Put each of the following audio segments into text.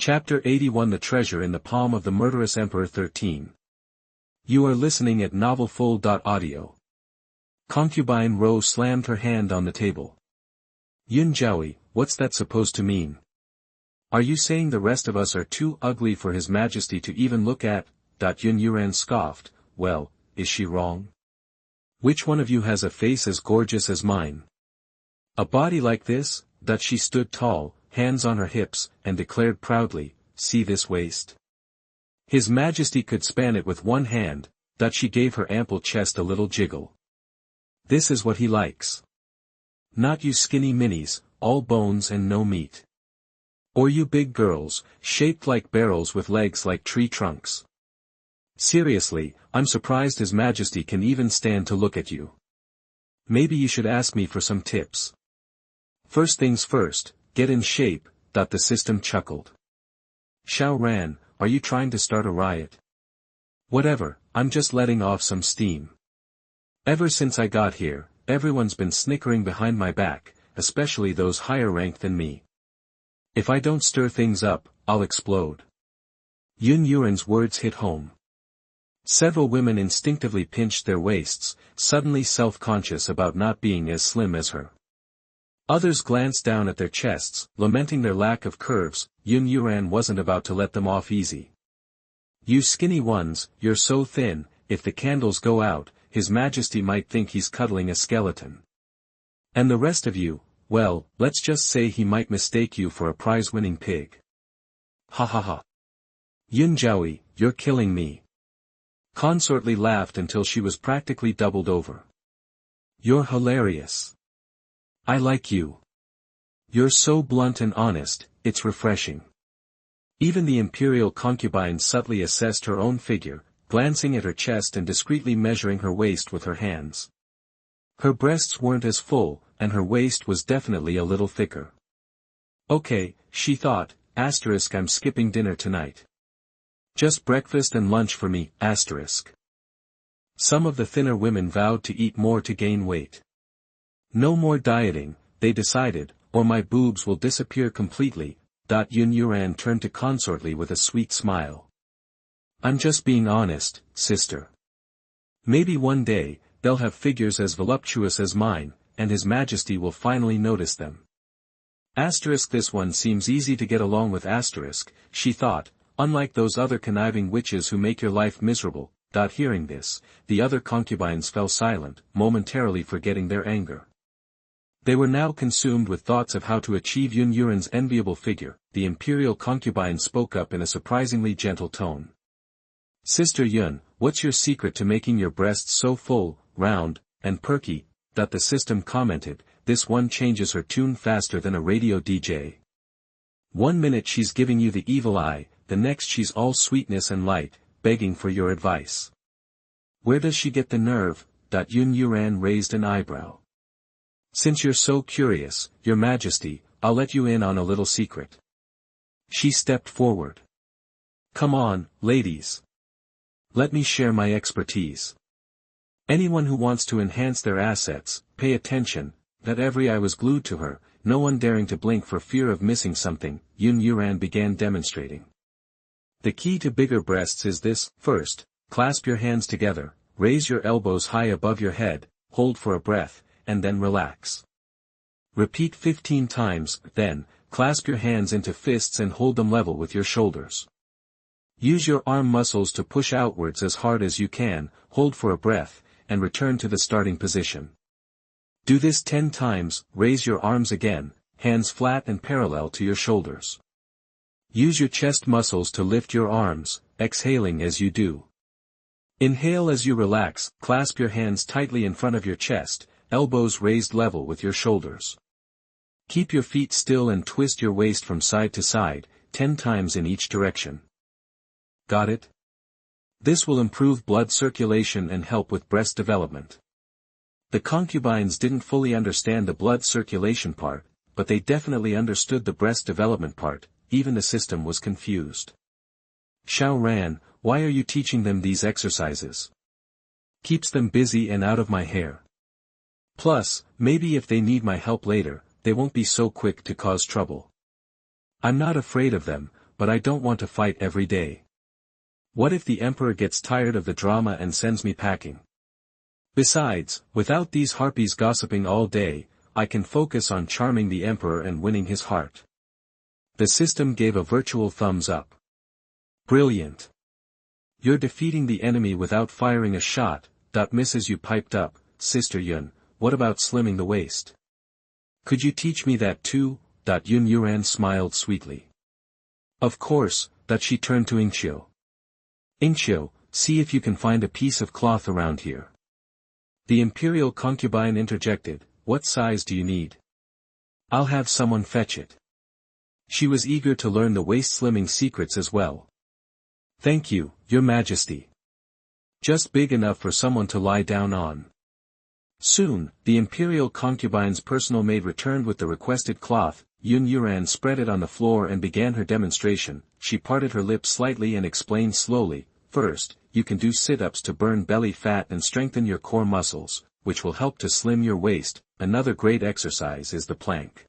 Chapter 81 The Treasure in the Palm of the Murderous Emperor 13. You are listening at novelfull.audio. Concubine Ro slammed her hand on the table. Yun Jiaoyi, what's that supposed to mean? Are you saying the rest of us are too ugly for His Majesty to even look at? Yun Yuran scoffed. Well, is she wrong? Which one of you has a face as gorgeous as mine? A body like this? She stood tall, hands on her hips, and declared proudly, see this waist? His Majesty could span it with one hand. She gave her ample chest a little jiggle. This is what he likes. Not you skinny minis, all bones and no meat. Or you big girls, shaped like barrels with legs like tree trunks. Seriously, I'm surprised His Majesty can even stand to look at you. Maybe you should ask me for some tips. First things first, get in shape. The system chuckled. Xiao Ran, are you trying to start a riot? Whatever, I'm just letting off some steam. Ever since I got here, everyone's been snickering behind my back, especially those higher ranked than me. If I don't stir things up, I'll explode. Yun Yuan's words hit home. Several women instinctively pinched their waists, suddenly self-conscious about not being as slim as her. Others glanced down at their chests, lamenting their lack of curves. Yun Yuan wasn't about to let them off easy. You skinny ones, you're so thin, if the candles go out, His Majesty might think he's cuddling a skeleton. And the rest of you, well, let's just say he might mistake you for a prize-winning pig. Ha ha ha. Yun Jiaoyi, you're killing me. Consortly laughed until she was practically doubled over. You're hilarious. I like you. You're so blunt and honest, it's refreshing. Even the imperial concubine subtly assessed her own figure, glancing at her chest and discreetly measuring her waist with her hands. Her breasts weren't as full, and her waist was definitely a little thicker. Okay, she thought, I'm skipping dinner tonight. Just breakfast and lunch for me, Some of the thinner women vowed to eat more to gain weight. No more dieting, they decided, or my boobs will disappear completely. Yun Yuan turned to Consortly with a sweet smile. I'm just being honest, sister. Maybe one day, they'll have figures as voluptuous as mine, and His Majesty will finally notice them. This one seems easy to get along with she thought, unlike those other conniving witches who make your life miserable. Hearing this, the other concubines fell silent, momentarily forgetting their anger. They were now consumed with thoughts of how to achieve Yun Yuan's enviable figure. The imperial concubine spoke up in a surprisingly gentle tone. Sister Yun, what's your secret to making your breasts so full, round, and perky? The system commented, this one changes her tune faster than a radio DJ. 1 minute she's giving you the evil eye, the next she's all sweetness and light, begging for your advice. Where does she get the nerve? Yun Yuan raised an eyebrow. Since you're so curious, Your Majesty, I'll let you in on a little secret. She stepped forward. Come on, ladies. Let me share my expertise. Anyone who wants to enhance their assets, pay attention. Every eye was glued to her, no one daring to blink for fear of missing something. Yun Yuan began demonstrating. The key to bigger breasts is this. First, clasp your hands together, raise your elbows high above your head, hold for a breath, and then relax. Repeat 15 times, then, clasp your hands into fists and hold them level with your shoulders. Use your arm muscles to push outwards as hard as you can, hold for a breath, and return to the starting position. Do this 10 times, raise your arms again, hands flat and parallel to your shoulders. Use your chest muscles to lift your arms, exhaling as you do. Inhale as you relax, clasp your hands tightly in front of your chest, elbows raised level with your shoulders. Keep your feet still and twist your waist from side to side, 10 times in each direction. Got it? This will improve blood circulation and help with breast development. The concubines didn't fully understand the blood circulation part, but they definitely understood the breast development part. Even the system was confused. Xiao Ran, why are you teaching them these exercises? Keeps them busy and out of my hair. Plus, maybe if they need my help later, they won't be so quick to cause trouble. I'm not afraid of them, but I don't want to fight every day. What if the emperor gets tired of the drama and sends me packing? Besides, without these harpies gossiping all day, I can focus on charming the emperor and winning his heart. The system gave a virtual thumbs up. Brilliant. You're defeating the enemy without firing a shot. Mrs. Yu piped up, Sister Yun, what about slimming the waist? Could you teach me that too? Yun Yuran smiled sweetly. Of course. She turned to Ingqiu. Ingqiu, see if you can find a piece of cloth around here. The imperial concubine interjected, what size do you need? I'll have someone fetch it. She was eager to learn the waist-slimming secrets as well. Thank you, Your Majesty. Just big enough for someone to lie down on. Soon, the imperial concubine's personal maid returned with the requested cloth. Yun Yuran spread it on the floor and began her demonstration. She parted her lips slightly and explained slowly, first, you can do sit-ups to burn belly fat and strengthen your core muscles, which will help to slim your waist. Another great exercise is the plank.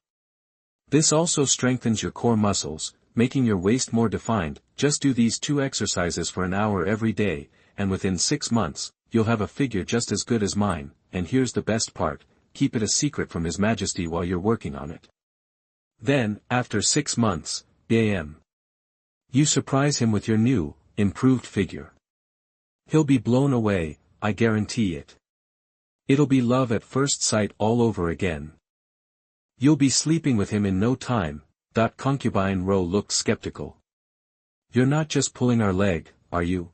This also strengthens your core muscles, making your waist more defined. Just do these 2 exercises for an hour every day, and within 6 months, you'll have a figure just as good as mine. And here's the best part, keep it a secret from His Majesty while you're working on it. Then, after 6 months, bam. You surprise him with your new, improved figure. He'll be blown away, I guarantee it. It'll be love at first sight all over again. You'll be sleeping with him in no time. Concubine Ro looked skeptical. You're not just pulling our leg, are you?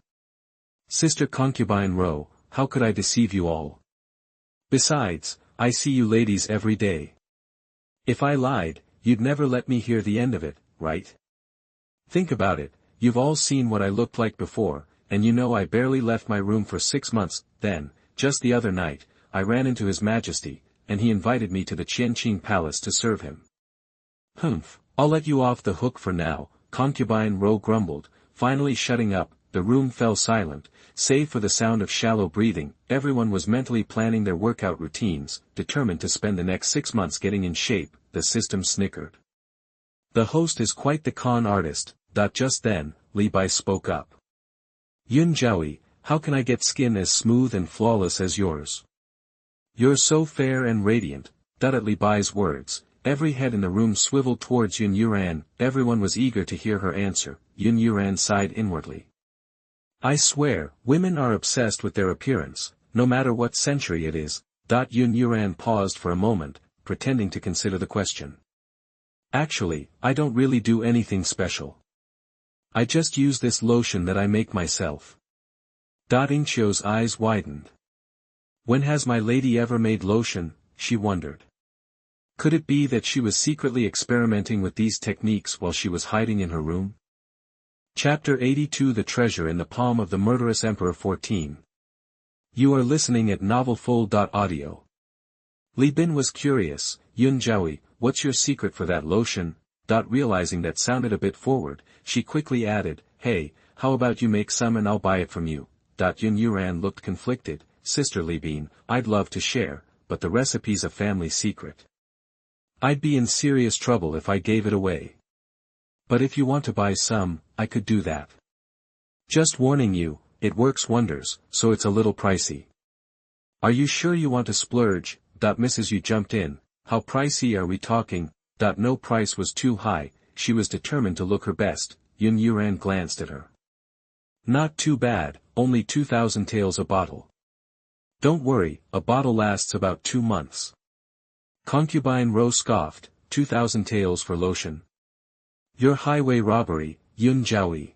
Sister Concubine Ro, how could I deceive you all? Besides, I see you ladies every day. If I lied, you'd never let me hear the end of it, right? Think about it, you've all seen what I looked like before, and you know I barely left my room for 6 months. Then, just the other night, I ran into His Majesty, and he invited me to the Qianqing Palace to serve him. Humph, I'll let you off the hook for now, Concubine Ro grumbled, finally shutting up. The room fell silent, save for the sound of shallow breathing. Everyone was mentally planning their workout routines, determined to spend the next 6 months getting in shape. The system snickered. The host is quite the con artist. Just then, Li Bai spoke up. Yun Jiaoyi, how can I get skin as smooth and flawless as yours? You're so fair and radiant. At Li Bai's words, every head in the room swiveled towards Yun Yuran. Everyone was eager to hear her answer. Yun Yuran sighed inwardly. I swear, women are obsessed with their appearance, no matter what century it is. Yun Yuran paused for a moment, pretending to consider the question. Actually, I don't really do anything special. I just use this lotion that I make myself. Ingqiu's eyes widened. When has my lady ever made lotion? She wondered. Could it be that she was secretly experimenting with these techniques while she was hiding in her room? Chapter 82 The Treasure in the Palm of the Murderous Emperor 14. You are listening at novelfull.audio. Li Bin was curious. Yun Jiaoyi, what's your secret for that lotion? Realizing that sounded a bit forward, she quickly added, hey, how about you make some and I'll buy it from you? Yun Yuran looked conflicted. Sister Li Bin, I'd love to share, but the recipe's a family secret. I'd be in serious trouble if I gave it away. But if you want to buy some, I could do that. Just warning you, it works wonders, so it's a little pricey. Are you sure you want to splurge? Mrs. Yu jumped in. How pricey are we talking? No price was too high. She was determined to look her best. Yun Yuran glanced at her. Not too bad, only 2,000 taels a bottle. Don't worry, a bottle lasts about 2 months. Concubine Ro scoffed, 2,000 taels for lotion. Your highway robbery, Yun Jiaoyi.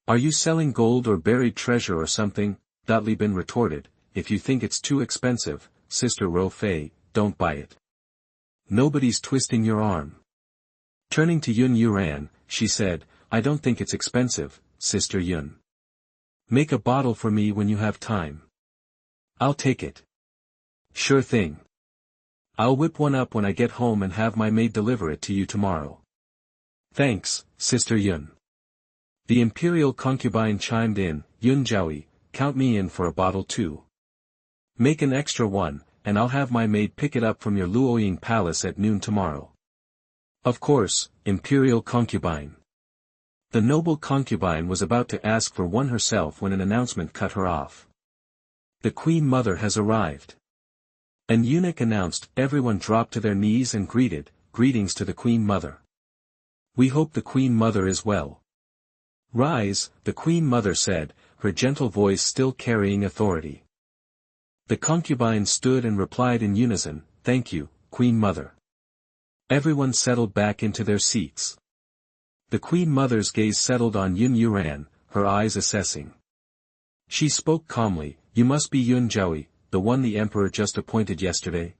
Are you selling gold or buried treasure or something? Li Bin retorted, if you think it's too expensive, Sister Ro Fei, don't buy it. Nobody's twisting your arm. Turning to Yun Yuran, she said, I don't think it's expensive, Sister Yun. Make a bottle for me when you have time. I'll take it. Sure thing. I'll whip one up when I get home and have my maid deliver it to you tomorrow. Thanks, Sister Yun. The imperial concubine chimed in, Yun Jiaoyi, count me in for a bottle too. Make an extra one, and I'll have my maid pick it up from your Luoying palace at noon tomorrow. Of course, imperial concubine. The noble concubine was about to ask for one herself when an announcement cut her off. The Queen Mother has arrived. An eunuch announced. Everyone dropped to their knees and greetings to the Queen Mother. We hope the Queen Mother is well. Rise, the Queen Mother said, her gentle voice still carrying authority. The concubine stood and replied in unison, Thank you, Queen Mother. Everyone settled back into their seats. The Queen Mother's gaze settled on Yun Yuran, her eyes assessing. She spoke calmly, You must be Yun Jiaoyi, the one the Emperor just appointed yesterday?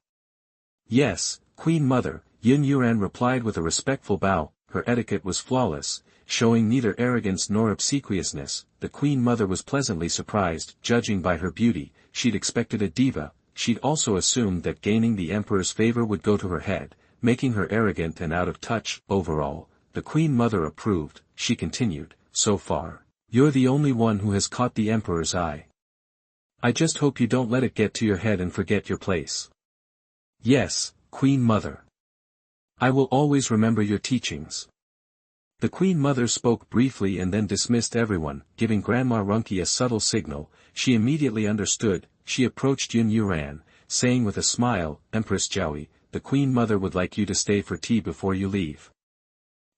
Yes, Queen Mother, Yun Yuran replied with a respectful bow. Her etiquette was flawless, showing neither arrogance nor obsequiousness. The Queen Mother was pleasantly surprised. Judging by her beauty, she'd expected a diva. She'd also assumed that gaining the Emperor's favor would go to her head, making her arrogant and out of touch. Overall, the Queen Mother approved. She continued, So far, you're the only one who has caught the Emperor's eye. I just hope you don't let it get to your head and forget your place. Yes, Queen Mother. I will always remember your teachings. The Queen Mother spoke briefly and then dismissed everyone, giving Grandma Runke a subtle signal. She immediately understood. She approached Yun Yuran, saying with a smile, Empress Jiaoyi, the Queen Mother would like you to stay for tea before you leave.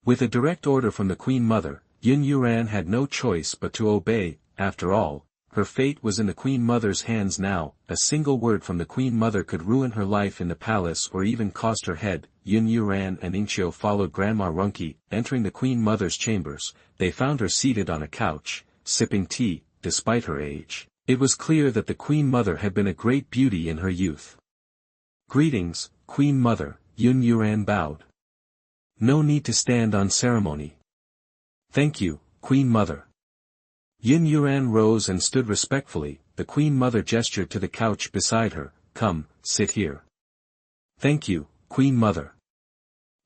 With a direct order from the Queen Mother, Yun Yuran had no choice but to obey. After all, her fate was in the Queen Mother's hands now. A single word from the Queen Mother could ruin her life in the palace or even cost her head. Yun Yuran and Ingqiu followed Grandma Runke. Entering the Queen Mother's chambers, they found her seated on a couch, sipping tea. Despite her age, it was clear that the Queen Mother had been a great beauty in her youth. Greetings, Queen Mother, Yun Yuran bowed. No need to stand on ceremony. Thank you, Queen Mother. Yun Yuran rose and stood respectfully. The Queen Mother gestured to the couch beside her, Come, sit here. Thank you, Queen Mother.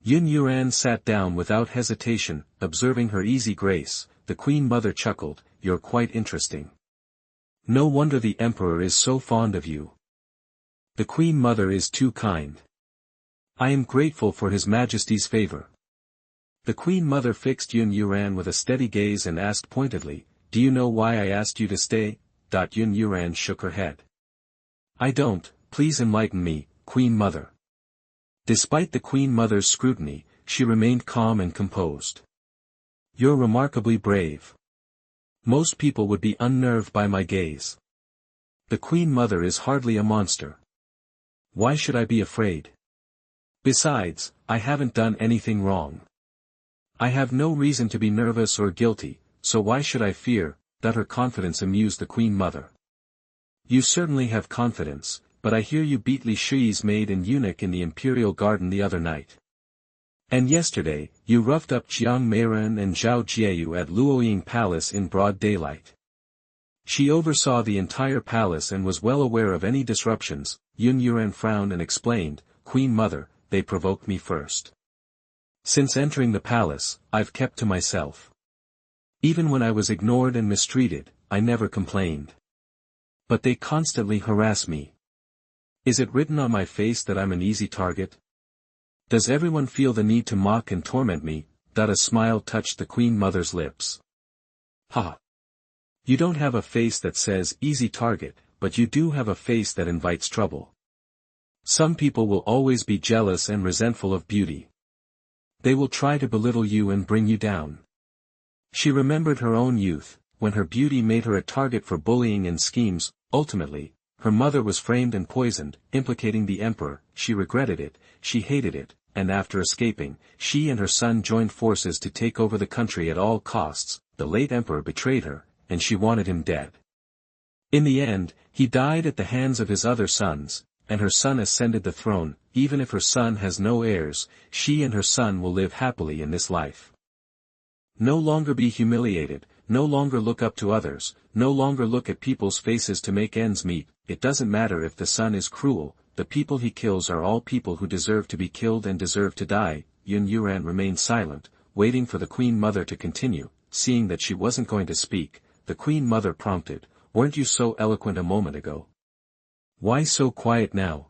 Yun Yuran sat down without hesitation, observing her easy grace. The Queen Mother chuckled, You're quite interesting. No wonder the Emperor is so fond of you. The Queen Mother is too kind. I am grateful for His Majesty's favor. The Queen Mother fixed Yun Yuran with a steady gaze and asked pointedly, Do you know why I asked you to stay? Yun Yuran shook her head. I don't, please enlighten me, Queen Mother. Despite the Queen Mother's scrutiny, she remained calm and composed. You're remarkably brave. Most people would be unnerved by my gaze. The Queen Mother is hardly a monster. Why should I be afraid? Besides, I haven't done anything wrong. I have no reason to be nervous or guilty, so why should I fear? That her confidence amused the Queen Mother. You certainly have confidence, but I hear you beat Li Shi's maid and eunuch in the Imperial Garden the other night. And yesterday, you roughed up Jiang Meiren and Zhao Jieyu at Luoying Palace in broad daylight. She oversaw the entire palace and was well aware of any disruptions. Yun Yuran frowned and explained, Queen Mother, they provoked me first. Since entering the palace, I've kept to myself. Even when I was ignored and mistreated, I never complained. But they constantly harass me. Is it written on my face that I'm an easy target? Does everyone feel the need to mock and torment me? A smile touched the Queen Mother's lips. Ha! You don't have a face that says easy target, but you do have a face that invites trouble. Some people will always be jealous and resentful of beauty. They will try to belittle you and bring you down. She remembered her own youth, when her beauty made her a target for bullying and schemes. Ultimately, her mother was framed and poisoned, implicating the Emperor. She regretted it, she hated it, and after escaping, she and her son joined forces to take over the country at all costs. The late Emperor betrayed her, and she wanted him dead. In the end, he died at the hands of his other sons, and her son ascended the throne. Even if her son has no heirs, she and her son will live happily in this life. No longer be humiliated, no longer look up to others, no longer look at people's faces to make ends meet. It doesn't matter if the son is cruel, the people he kills are all people who deserve to be killed and deserve to die. Yun Yuran remained silent, waiting for the Queen Mother to continue. Seeing that she wasn't going to speak, the Queen Mother prompted, Weren't you so eloquent a moment ago? Why so quiet now?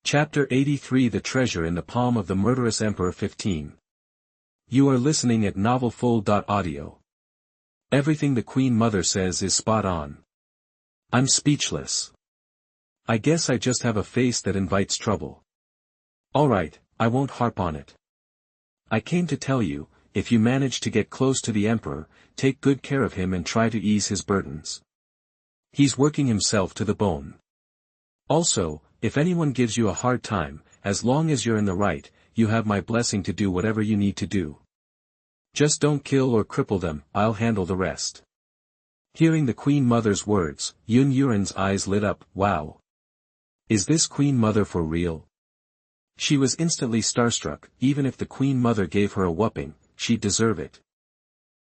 Chapter 83 The Treasure in the Palm of the Murderous Emperor 15. You are listening at novelfull.audio. Everything the Queen Mother says is spot on. I'm speechless. I guess I just have a face that invites trouble. Alright, I won't harp on it. I came to tell you, if you manage to get close to the Emperor, take good care of him and try to ease his burdens. He's working himself to the bone. Also, if anyone gives you a hard time, as long as you're in the right, you have my blessing to do whatever you need to do. Just don't kill or cripple them, I'll handle the rest. Hearing the Queen Mother's words, Yun Yuren's eyes lit up. Wow. Is this Queen Mother for real? She was instantly starstruck. Even if the Queen Mother gave her a whooping, she'd deserve it.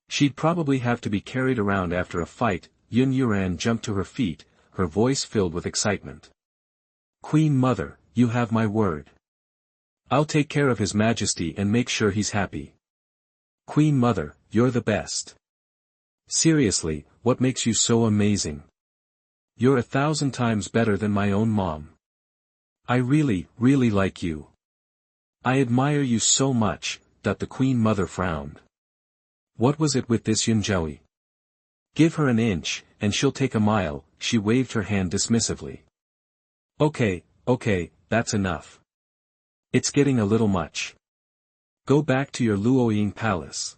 She'd probably have to be carried around after a fight. Yun Yuren jumped to her feet, her voice filled with excitement. Queen Mother, you have my word. I'll take care of His Majesty and make sure he's happy. Queen Mother, you're the best. Seriously, what makes you so amazing? You're 1,000 times better than my own mom. I really, really like you. I admire you so much. The Queen Mother frowned. What was it with this Yunjiao? Give her an inch, and she'll take a mile. She waved her hand dismissively. Okay, that's enough. It's getting a little much. Go back to your Luoying palace.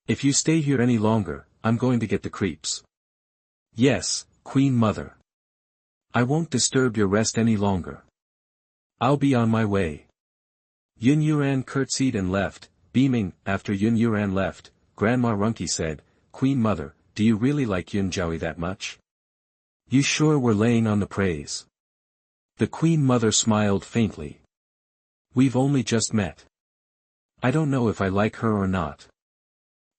If you stay here any longer, I'm going to get the creeps. Yes, Queen Mother. I won't disturb your rest any longer. I'll be on my way. Yun Yuren curtsied and left, beaming. After Yun Yuren left, Grandma Runky said, Queen Mother, do you really like Yunjiao that much? You sure were laying on the praise. The Queen Mother smiled faintly. We've only just met. I don't know if I like her or not.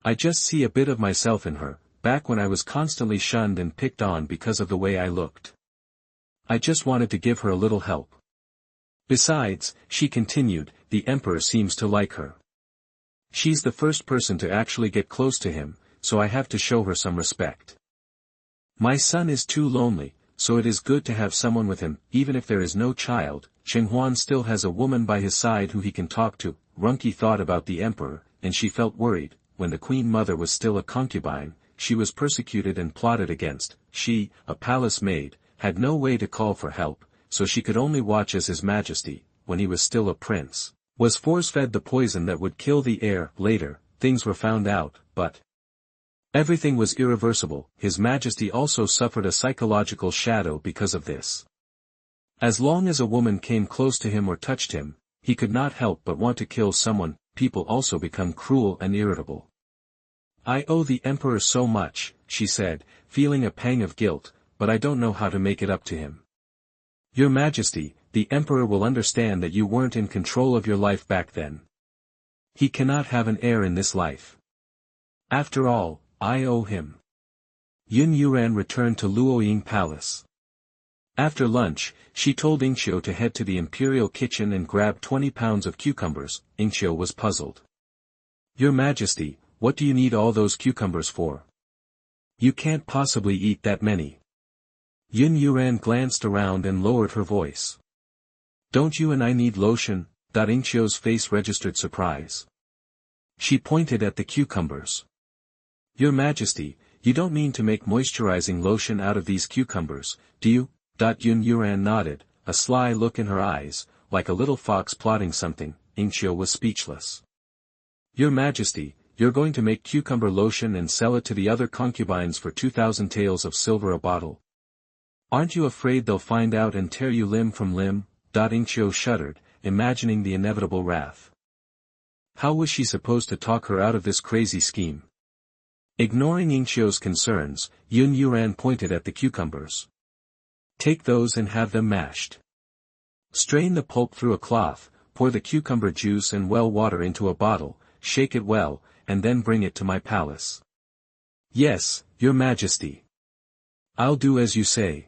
I just see a bit of myself in her, back when I was constantly shunned and picked on because of the way I looked. I just wanted to give her a little help. Besides, she continued, the Emperor seems to like her. She's the first person to actually get close to him, so I have to show her some respect. My son is too lonely, so it is good to have someone with him. Even if there is no child, Chenghuan still has a woman by his side who he can talk to. Runky thought about the Emperor, and she felt worried. When the Queen Mother was still a concubine, she was persecuted and plotted against. She, a palace maid, had no way to call for help, so she could only watch as His Majesty, when he was still a prince, was force-fed the poison that would kill the heir. Later, things were found out, but everything was irreversible. His Majesty also suffered a psychological shadow because of this. As long as a woman came close to him or touched him, he could not help but want to kill someone. People also become cruel and irritable. I owe the Emperor so much, she said, feeling a pang of guilt, but I don't know how to make it up to him. Your Majesty, the Emperor will understand that you weren't in control of your life back then. He cannot have an heir in this life. After all, I owe him. Yun Yuren returned to Luoying Palace. After lunch, she told Ingqiu to head to the imperial kitchen and grab 20 pounds of cucumbers. Ingqiu was puzzled. Your Majesty, what do you need all those cucumbers for? You can't possibly eat that many. Yun Yuren glanced around and lowered her voice. Don't you and I need lotion? Ingqiu's face registered surprise. She pointed at the cucumbers. Your Majesty, you don't mean to make moisturizing lotion out of these cucumbers, do you? Yun Yuren nodded, a sly look in her eyes, like a little fox plotting something. Ingqiu was speechless. Your Majesty, you're going to make cucumber lotion and sell it to the other concubines for 2,000 taels of silver a bottle. Aren't you afraid they'll find out and tear you limb from limb? Ingqiu shuddered, imagining the inevitable wrath. How was she supposed to talk her out of this crazy scheme? Ignoring Ingqiu's concerns, Yun Yuren pointed at the cucumbers. Take those and have them mashed. Strain the pulp through a cloth, pour the cucumber juice and well water into a bottle, shake it well, and then bring it to my palace. Yes, Your Majesty. I'll do as you say.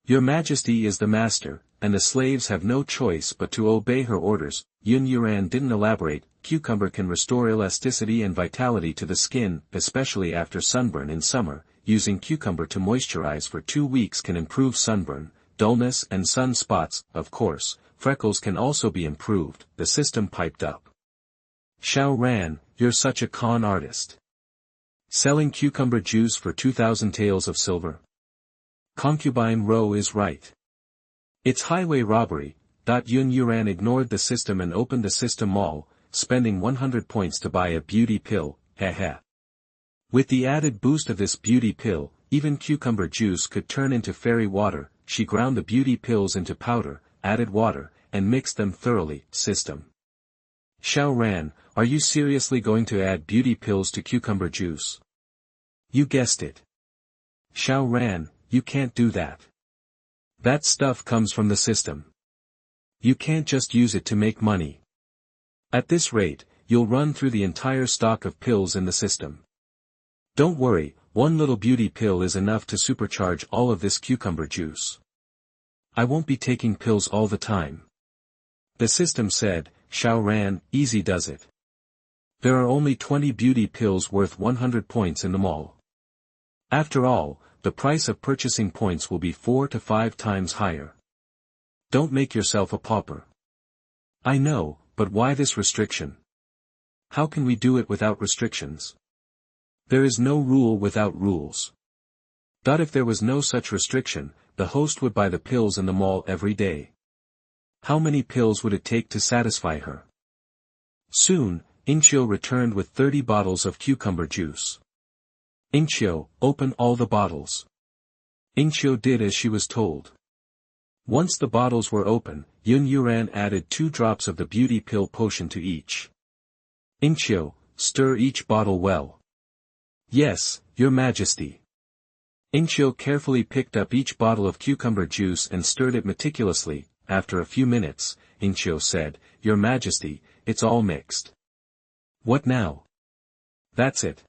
Your Majesty is the master, and the slaves have no choice but to obey her orders. Yun Yuren didn't elaborate. Cucumber can restore elasticity and vitality to the skin, especially after sunburn in summer. Using cucumber to moisturize for 2 weeks can improve sunburn, dullness and sun spots. Of course, freckles can also be improved. The system piped up. Xiao Ran, you're such a con artist. Selling cucumber juice for 2,000 taels of silver. Concubine Ro is right. It's highway robbery. Yun Yuran ignored the system and opened the system mall, spending 100 points to buy a beauty pill, heh. With the added boost of this beauty pill, even cucumber juice could turn into fairy water. She ground the beauty pills into powder, added water, and mixed them thoroughly. System. Xiao Ran, are you seriously going to add beauty pills to cucumber juice? You guessed it. Xiao Ran, you can't do that. That stuff comes from the system. You can't just use it to make money. At this rate, you'll run through the entire stock of pills in the system. Don't worry, one little beauty pill is enough to supercharge all of this cucumber juice. I won't be taking pills all the time. The system said, Xiao Ran, easy does it. There are only 20 beauty pills worth 100 points in the mall. After all, the price of purchasing points will be 4 to 5 times higher. Don't make yourself a pauper. I know, but why this restriction? How can we do it without restrictions? There is no rule without rules. If there was no such restriction, the host would buy the pills in the mall every day. How many pills would it take to satisfy her? Soon, Inchio returned with 30 bottles of cucumber juice. Inchio, open all the bottles. Inchio did as she was told. Once the bottles were open, Yun Yuran added 2 drops of the beauty pill potion to each. Inchio, stir each bottle well. Yes, Your Majesty. Inchio carefully picked up each bottle of cucumber juice and stirred it meticulously. After a few minutes, Inchio said, Your Majesty, it's all mixed. What now? That's it.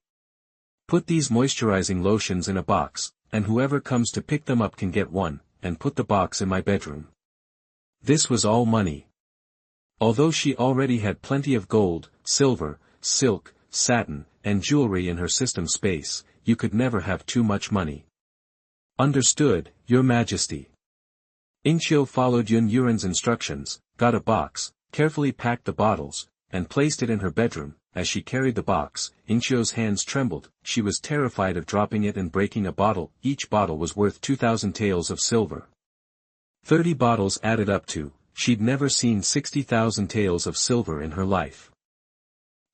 Put these moisturizing lotions in a box, and whoever comes to pick them up can get one, and put the box in my bedroom. This was all money. Although she already had plenty of gold, silver, silk, satin, and jewelry in her system space, you could never have too much money. Understood, Your Majesty. Inchio followed Yun Yuran's instructions, got a box, carefully packed the bottles, and placed it in her bedroom. As she carried the box, Inchio's hands trembled. She was terrified of dropping it and breaking a bottle. Each bottle was worth 2,000 taels of silver. 30 bottles added up to, she'd never seen 60,000 taels of silver in her life.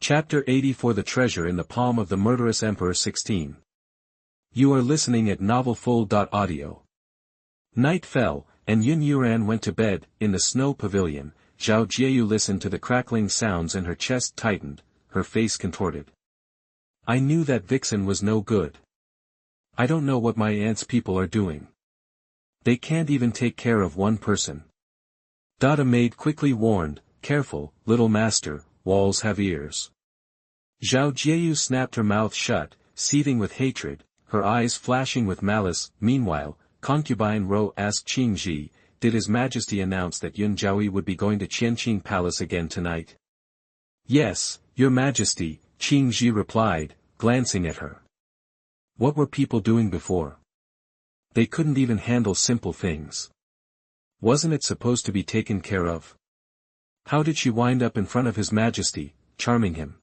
Chapter 84 The Treasure in the Palm of the Murderous Emperor 16. You are listening at novelfull.audio. Night fell, and Yun Yuran went to bed. In the snow pavilion, Zhao Jieyu listened to the crackling sounds and her chest tightened, her face contorted. I knew that Vixen was no good. I don't know what my aunt's people are doing. They can't even take care of one person. A maid quickly warned, Careful, little master, walls have ears. Zhao Jieyu snapped her mouth shut, seething with hatred, her eyes flashing with malice. Meanwhile, concubine Ro asked Qing Ji, did His Majesty announce that Yun Jiaoyi would be going to Qianqing Palace again tonight? Yes, Your Majesty, Qing Ji replied, glancing at her. What were people doing before? They couldn't even handle simple things. Wasn't it supposed to be taken care of? How did she wind up in front of His Majesty, charming him?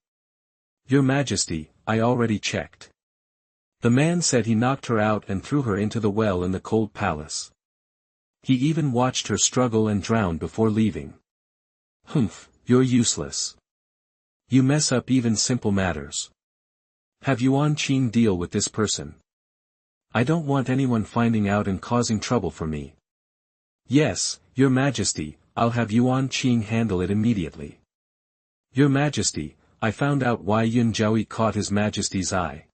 Your Majesty, I already checked. The man said he knocked her out and threw her into the well in the cold palace. He even watched her struggle and drown before leaving. Humph, you're useless. You mess up even simple matters. Have Yuan Qing deal with this person. I don't want anyone finding out and causing trouble for me. Yes, Your Majesty, I'll have Yuan Qing handle it immediately. Your Majesty, I found out why Yun Jiaoyi caught His Majesty's eye.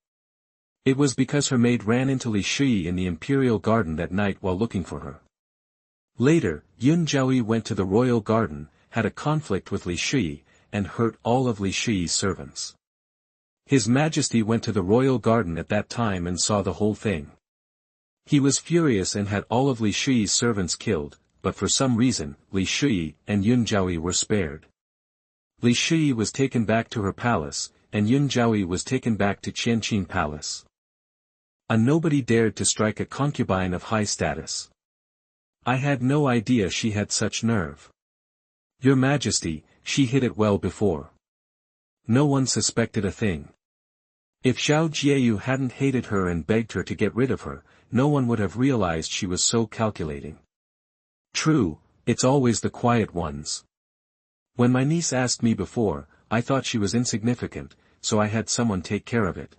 It was because her maid ran into Li Shui in the imperial garden that night while looking for her. Later, Yun Jiaoyi went to the royal garden, had a conflict with Li Shui, and hurt all of Li Shui's servants. His Majesty went to the royal garden at that time and saw the whole thing. He was furious and had all of Li Shui's servants killed, but for some reason, Li Shui and Yun Jiaoyi were spared. Li Shui was taken back to her palace, and Yun Jiaoyi was taken back to Qianqing Palace. A nobody dared to strike a concubine of high status. I had no idea she had such nerve. Your Majesty, she hid it well before. No one suspected a thing. If Zhao Jieyu hadn't hated her and begged her to get rid of her, no one would have realized she was so calculating. True, it's always the quiet ones. When my niece asked me before, I thought she was insignificant, so I had someone take care of it.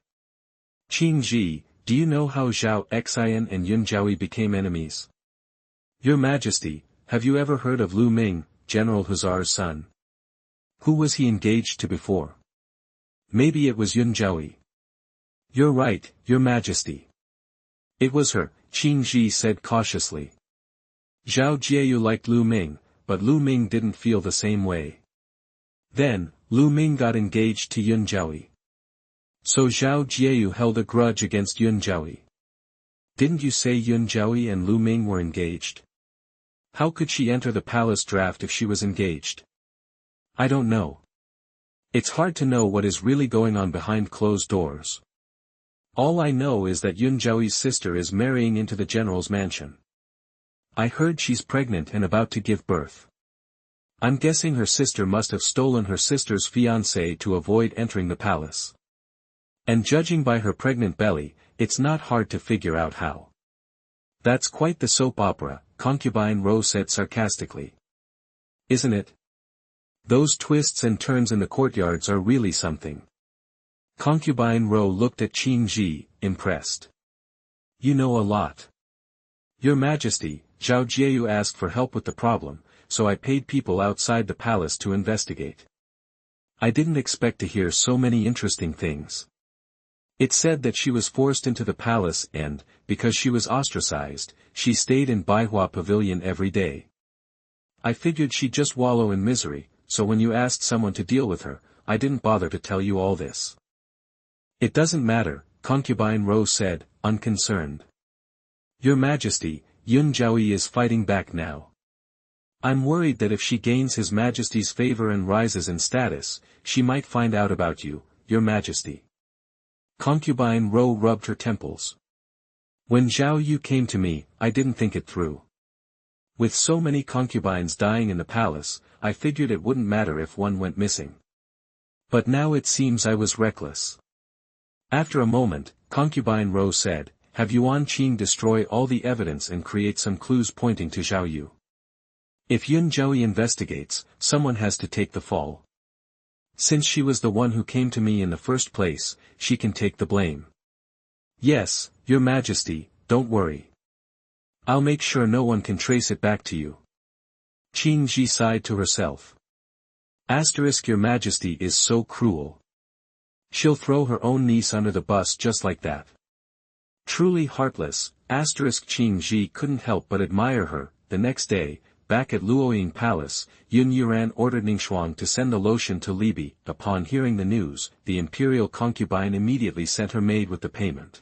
Qingji, do you know how Zhao Xian and Yun Jiaoyi became enemies? Your Majesty, have you ever heard of Lu Ming, General Hussar's son? Who was he engaged to before? Maybe it was Yun Jiaoyi. You're right, Your Majesty. It was her, Qingji said cautiously. Zhao Jieyu liked Lu Ming, but Lu Ming didn't feel the same way. Then, Lu Ming got engaged to Yun Jiaoyi. So Zhao Jieyu held a grudge against Yun Jiaoyi. Didn't you say Yun Jiaoyi and Lu Ming were engaged? How could she enter the palace draft if she was engaged? I don't know. It's hard to know what is really going on behind closed doors. All I know is that Yun Jiaoyi's sister is marrying into the general's mansion. I heard she's pregnant and about to give birth. I'm guessing her sister must have stolen her sister's fiancé to avoid entering the palace. And judging by her pregnant belly, it's not hard to figure out how. That's quite the soap opera, Concubine Ro said sarcastically. Isn't it? Those twists and turns in the courtyards are really something. Concubine Ro looked at Qingji, impressed. You know a lot. Your Majesty, Zhao Jieyu asked for help with the problem, so I paid people outside the palace to investigate. I didn't expect to hear so many interesting things. It said that she was forced into the palace and, because she was ostracized, she stayed in Baihua Pavilion every day. I figured she'd just wallow in misery, so when you asked someone to deal with her, I didn't bother to tell you all this. It doesn't matter, Concubine Ro said, unconcerned. Your Majesty, Yun Jiaoyi is fighting back now. I'm worried that if she gains His Majesty's favor and rises in status, she might find out about you, Your Majesty. Concubine Ro rubbed her temples. When Zhao Yu came to me, I didn't think it through. With so many concubines dying in the palace, I figured it wouldn't matter if one went missing. But now it seems I was reckless. After a moment, Concubine Ro said, have Yuan Qing destroy all the evidence and create some clues pointing to Zhao Yu. If Yun Jiaoyi investigates, someone has to take the fall. Since she was the one who came to me in the first place, she can take the blame. Yes, Your Majesty, don't worry. I'll make sure no one can trace it back to you. Qingji sighed to herself. Your Majesty is so cruel. She'll throw her own niece under the bus just like that. Truly heartless, Qingji couldn't help but admire her. The next day, back at Luoying Palace, Yun Yuran ordered Ningxuang to send the lotion to Libi. Upon hearing the news, the imperial concubine immediately sent her maid with the payment.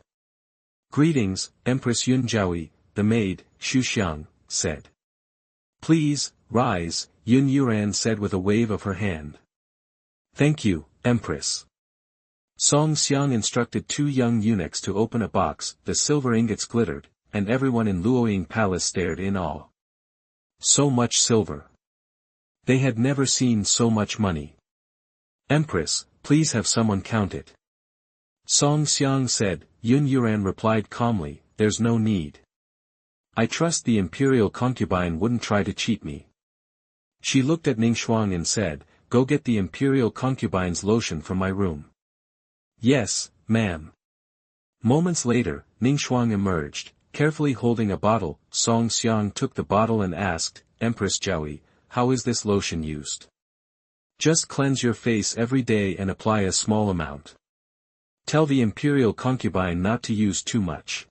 Greetings, Empress Yun Jiaoyi, the maid, Xu Xiang, said. Please, rise, Yun Yuran said with a wave of her hand. Thank you, Empress. Song Xiang instructed two young eunuchs to open a box. The silver ingots glittered, and everyone in Luoying Palace stared in awe. So much silver. They had never seen so much money. Empress, please have someone count it. Song Xiang said. Yun Yuran replied calmly, there's no need. I trust the imperial concubine wouldn't try to cheat me. She looked at Ningxuang and said, go get the imperial concubine's lotion from my room. Yes, ma'am. Moments later, Ningxuang emerged, carefully holding a bottle. Song Xiang took the bottle and asked, Empress Jiaoyi, how is this lotion used? Just cleanse your face every day and apply a small amount. Tell the imperial concubine not to use too much.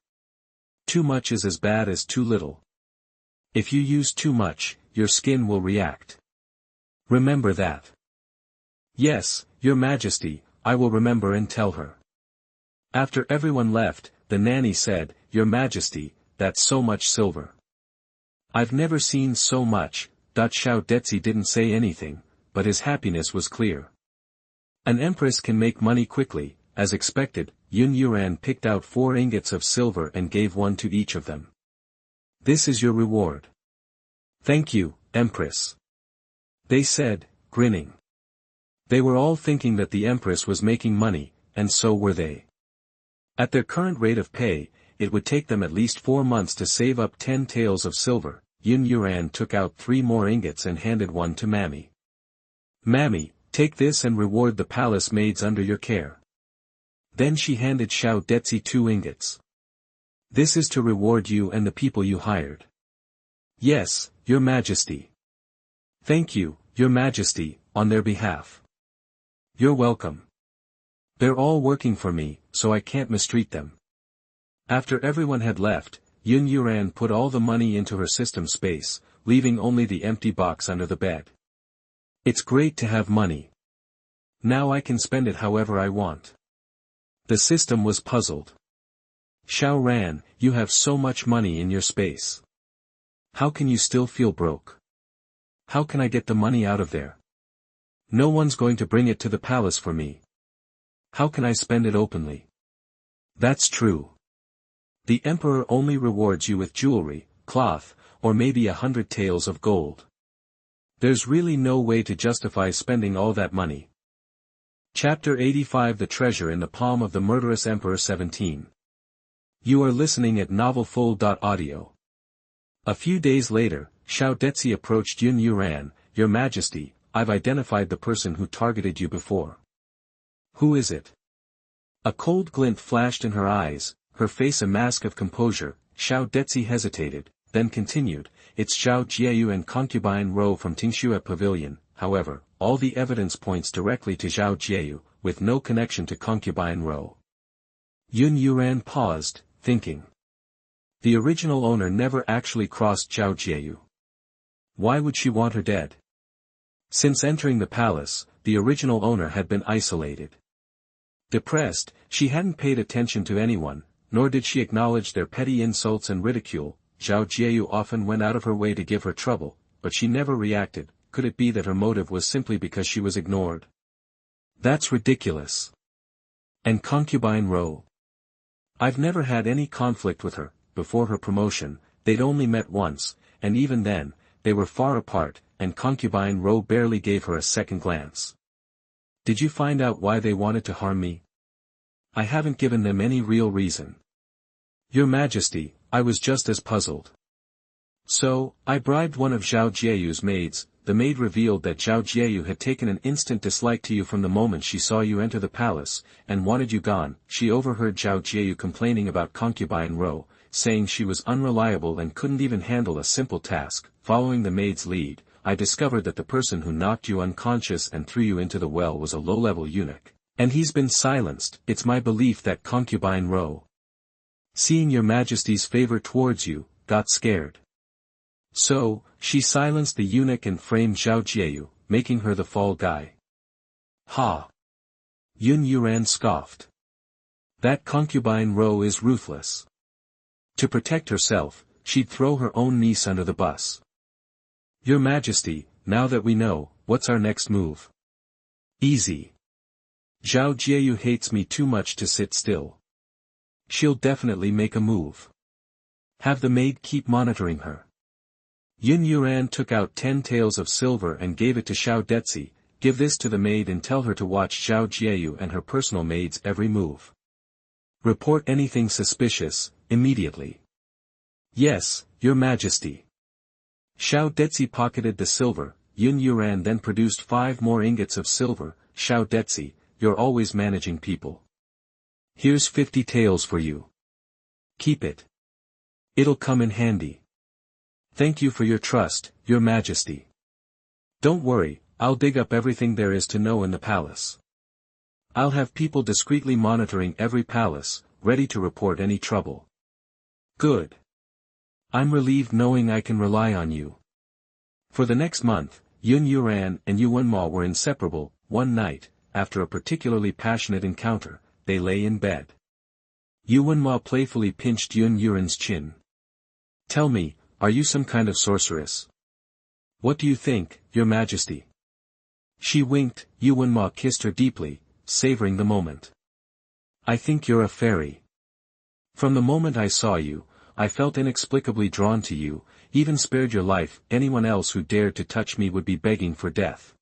Too much is as bad as too little. If you use too much, your skin will react. Remember that. Yes, Your Majesty, I will remember and tell her. After everyone left, the nanny said, Your Majesty, that's so much silver. I've never seen so much. Xiao Detzi didn't say anything, but his happiness was clear. An empress can make money quickly. As expected, Yun Yuran picked out 4 ingots of silver and gave one to each of them. This is your reward. Thank you, Empress. They said, grinning. They were all thinking that the Empress was making money, and so were they. At their current rate of pay, it would take them at least 4 months to save up 10 taels of silver. Yun Yuran took out 3 more ingots and handed one to Mammy. Mammy, take this and reward the palace maids under your care. Then she handed Xiao Detzi 2 ingots. This is to reward you and the people you hired. Yes, Your Majesty. Thank you, Your Majesty, on their behalf. You're welcome. They're all working for me, so I can't mistreat them. After everyone had left, Yun Yuran put all the money into her system space, leaving only the empty box under the bed. It's great to have money. Now I can spend it however I want. The system was puzzled. Xiao Ran, you have so much money in your space. How can you still feel broke? How can I get the money out of there? No one's going to bring it to the palace for me. How can I spend it openly? That's true. The emperor only rewards you with jewelry, cloth, or maybe 100 taels of gold. There's really no way to justify spending all that money. Chapter 85 The Treasure in the Palm of the Murderous Emperor 17. You are listening at novelfull.audio. A few days later, Xiao Detzi approached Yun Yuran. Your Majesty, I've identified the person who targeted you before. Who is it? A cold glint flashed in her eyes, her face a mask of composure. Xiao Detzi hesitated, then continued, it's Zhao Jieyu and concubine Ro from Tingxue Pavilion. However, all the evidence points directly to Zhao Jieyu, with no connection to concubine Ro. Yun Yuran paused, thinking. The original owner never actually crossed Zhao Jieyu. Why would she want her dead? Since entering the palace, the original owner had been isolated. Depressed, she hadn't paid attention to anyone, nor did she acknowledge their petty insults and ridicule. Zhao Jieyu often went out of her way to give her trouble, but she never reacted. Could it be that her motive was simply because she was ignored? That's ridiculous. And concubine Ro? I've never had any conflict with her. Before her promotion, they'd only met once, and even then, they were far apart, and concubine Ro barely gave her a second glance. Did you find out why they wanted to harm me? I haven't given them any real reason. Your Majesty, I was just as puzzled. So, I bribed one of Zhao Jieyu's maids. The maid revealed that Zhao Jieyu had taken an instant dislike to you from the moment she saw you enter the palace, and wanted you gone. She overheard Zhao Jieyu complaining about concubine Ro, saying she was unreliable and couldn't even handle a simple task. Following the maid's lead, I discovered that the person who knocked you unconscious and threw you into the well was a low-level eunuch, and he's been silenced. It's my belief that concubine Ro, seeing your Majesty's favor towards you, got scared. So, she silenced the eunuch and framed Zhao Jieyu, making her the fall guy. Ha! Yun Yuran scoffed. That concubine Ro is ruthless. To protect herself, she'd throw her own niece under the bus. Your Majesty, now that we know, what's our next move? Easy. Zhao Jieyu hates me too much to sit still. She'll definitely make a move. Have the maid keep monitoring her. Yun Yuran took out 10 taels of silver and gave it to Xiao Detzi. Give this to the maid and tell her to watch Zhao Jieyu and her personal maid's every move. Report anything suspicious, immediately. Yes, Your Majesty. Xiao Detzi pocketed the silver. Yun Yuran then produced 5 more ingots of silver. Xiao Detzi, you're always managing people. Here's 50 taels for you. Keep it. It'll come in handy. Thank you for your trust, Your Majesty. Don't worry, I'll dig up everything there is to know in the palace. I'll have people discreetly monitoring every palace, ready to report any trouble. Good. I'm relieved knowing I can rely on you. For the next month, Yun Yuran and Yuan Ma were inseparable. One night, after a particularly passionate encounter, they lay in bed. Yuan Ma playfully pinched Yun Yuran's chin. Tell me, are you some kind of sorceress? What do you think, Your Majesty? She winked. Yuan Ma kissed her deeply, savoring the moment. I think you're a fairy. From the moment I saw you, I felt inexplicably drawn to you, even spared your life. Anyone else who dared to touch me would be begging for death.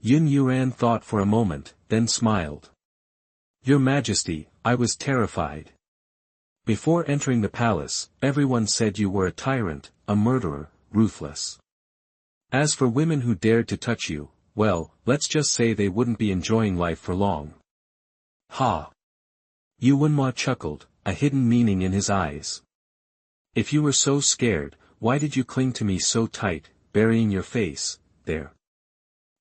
Yun Yuan thought for a moment, then smiled. Your Majesty, I was terrified. Before entering the palace, everyone said you were a tyrant, a murderer, ruthless. As for women who dared to touch you, well, let's just say they wouldn't be enjoying life for long. Ha! Yuanma chuckled, a hidden meaning in his eyes. If you were so scared, why did you cling to me so tight, burying your face, there?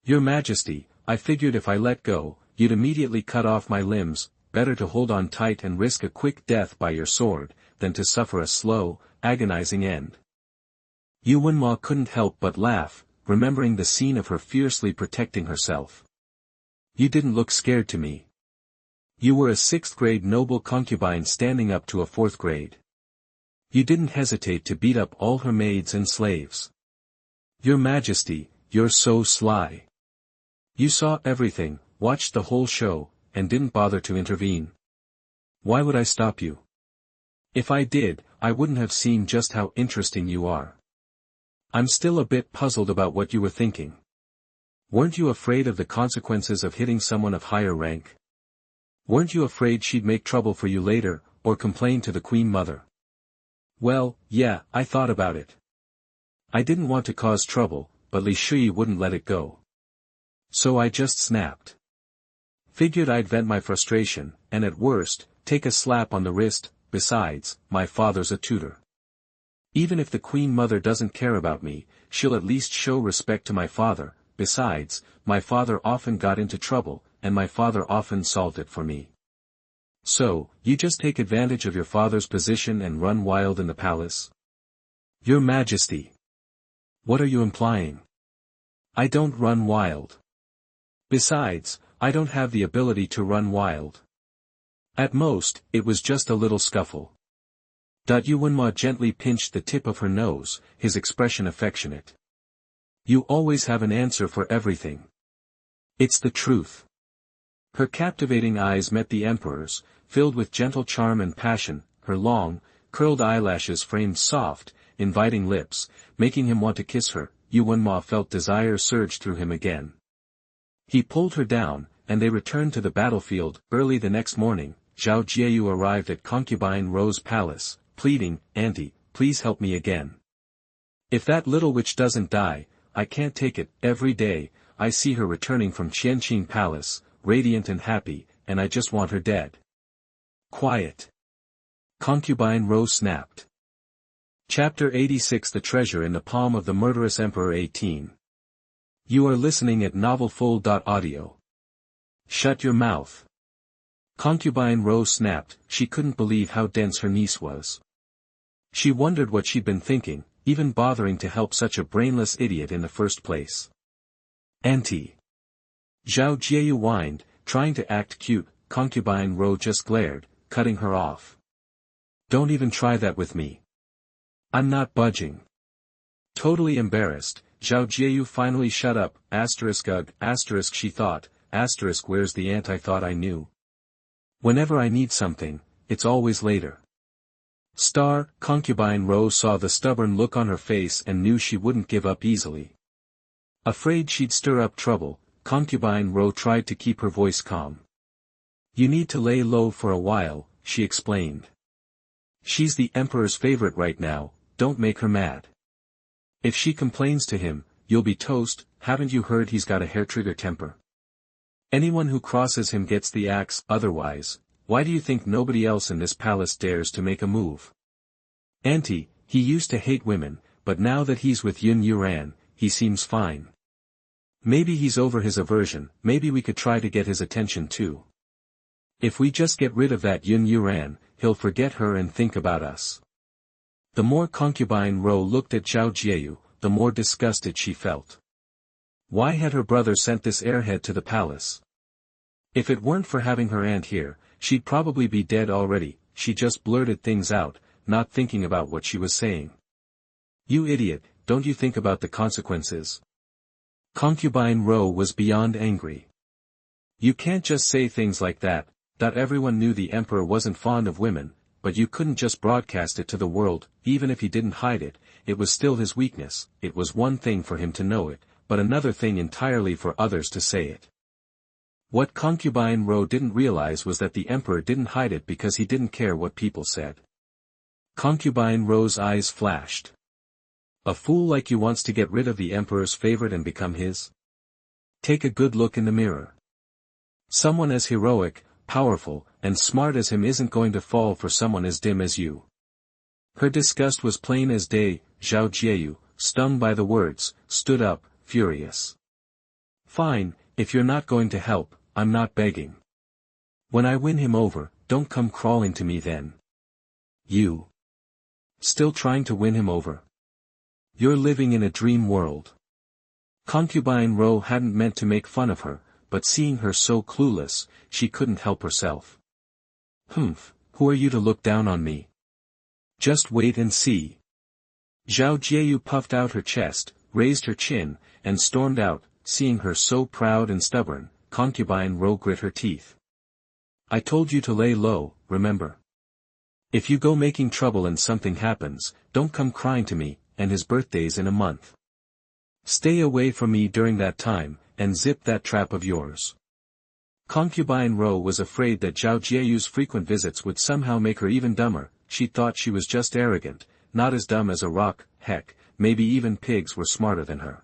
Your Majesty, I figured if I let go, you'd immediately cut off my limbs, better to hold on tight and risk a quick death by your sword, than to suffer a slow, agonizing end. Yuanma couldn't help but laugh, remembering the scene of her fiercely protecting herself. You didn't look scared to me. You were a 6th grade noble concubine standing up to a 4th grade. You didn't hesitate to beat up all her maids and slaves. Your Majesty, you're so sly. You saw everything, watched the whole show, and didn't bother to intervene. Why would I stop you? If I did, I wouldn't have seen just how interesting you are. I'm still a bit puzzled about what you were thinking. Weren't you afraid of the consequences of hitting someone of higher rank? Weren't you afraid she'd make trouble for you later, or complain to the Queen Mother? Well, yeah, I thought about it. I didn't want to cause trouble, but Li Shui wouldn't let it go. So I just snapped. Figured I'd vent my frustration, and at worst, take a slap on the wrist. Besides, my father's a tutor. Even if the Queen Mother doesn't care about me, she'll at least show respect to my father. Besides, my father often got into trouble, and my father often solved it for me. So, you just take advantage of your father's position and run wild in the palace? Your Majesty. What are you implying? I don't run wild. Besides, I don't have the ability to run wild. At most, it was just a little scuffle. Yuanma gently pinched the tip of her nose, his expression affectionate. You always have an answer for everything. It's the truth. Her captivating eyes met the Emperor's, filled with gentle charm and passion, her long, curled eyelashes framed soft, inviting lips, making him want to kiss her. Yuanma felt desire surge through him again. He pulled her down, and they returned to the battlefield. Early the next morning, Zhao Jieyu arrived at Concubine Ro's palace, pleading, Auntie, please help me again. If that little witch doesn't die, I can't take it. Every day, I see her returning from Qianqing Palace, radiant and happy, and I just want her dead. Quiet. Concubine Ro snapped. Chapter 86 The Treasure in the Palm of the Murderous Emperor 18. You are listening at novelfull.audio. Shut your mouth. Concubine Ro snapped. She couldn't believe how dense her niece was. She wondered what she'd been thinking, even bothering to help such a brainless idiot in the first place. Auntie. Zhao Jieyu whined, trying to act cute. Concubine Ro just glared, cutting her off. Don't even try that with me. I'm not budging. Totally embarrassed, Zhao Jieyu finally shut up. Ugh, she thought, where's the aunt I thought I knew? Whenever I need something, it's always later. Concubine Ro saw the stubborn look on her face and knew she wouldn't give up easily. Afraid she'd stir up trouble, Concubine Ro tried to keep her voice calm. You need to lay low for a while, she explained. She's the Emperor's favorite right now, don't make her mad. If she complains to him, you'll be toast. Haven't you heard he's got a hair-trigger temper? Anyone who crosses him gets the axe. Otherwise, why do you think nobody else in this palace dares to make a move? Auntie, he used to hate women, but now that he's with Yun Yuran, he seems fine. Maybe he's over his aversion. Maybe we could try to get his attention too. If we just get rid of that Yun Yuran, he'll forget her and think about us. The more Concubine Ro looked at Zhao Jieyu, the more disgusted she felt. Why had her brother sent this airhead to the palace? If it weren't for having her aunt here, she'd probably be dead already. She just blurted things out, not thinking about what she was saying. You idiot, don't you think about the consequences? Concubine Ro was beyond angry. You can't just say things like that. Everyone knew the Emperor wasn't fond of women, but you couldn't just broadcast it to the world. Even if he didn't hide it, it was still his weakness. It was one thing for him to know it, but another thing entirely for others to say it. What concubine Ro didn't realize was that the emperor didn't hide it because he didn't care what people said. Concubine Ro's eyes flashed. A fool like you wants to get rid of the emperor's favorite and become his? Take a good look in the mirror. Someone as heroic, powerful, and smart as him isn't going to fall for someone as dim as you. Her disgust was plain as day. Zhao Jieyu, stung by the words, stood up, furious. Fine, if you're not going to help, I'm not begging. When I win him over, don't come crawling to me then. You. Still trying to win him over? You're living in a dream world. Concubine Ro hadn't meant to make fun of her, but seeing her so clueless, she couldn't help herself. Humph, who are you to look down on me? Just wait and see. Zhao Jieyu puffed out her chest, raised her chin, and stormed out. Seeing her so proud and stubborn, concubine Ro grit her teeth. I told you to lay low, remember? If you go making trouble and something happens, don't come crying to me, and his birthday's in a month. Stay away from me during that time, and zip that trap of yours. Concubine Ro was afraid that Zhao Jieyu's frequent visits would somehow make her even dumber. She thought she was just arrogant, not as dumb as a rock. Heck, maybe even pigs were smarter than her.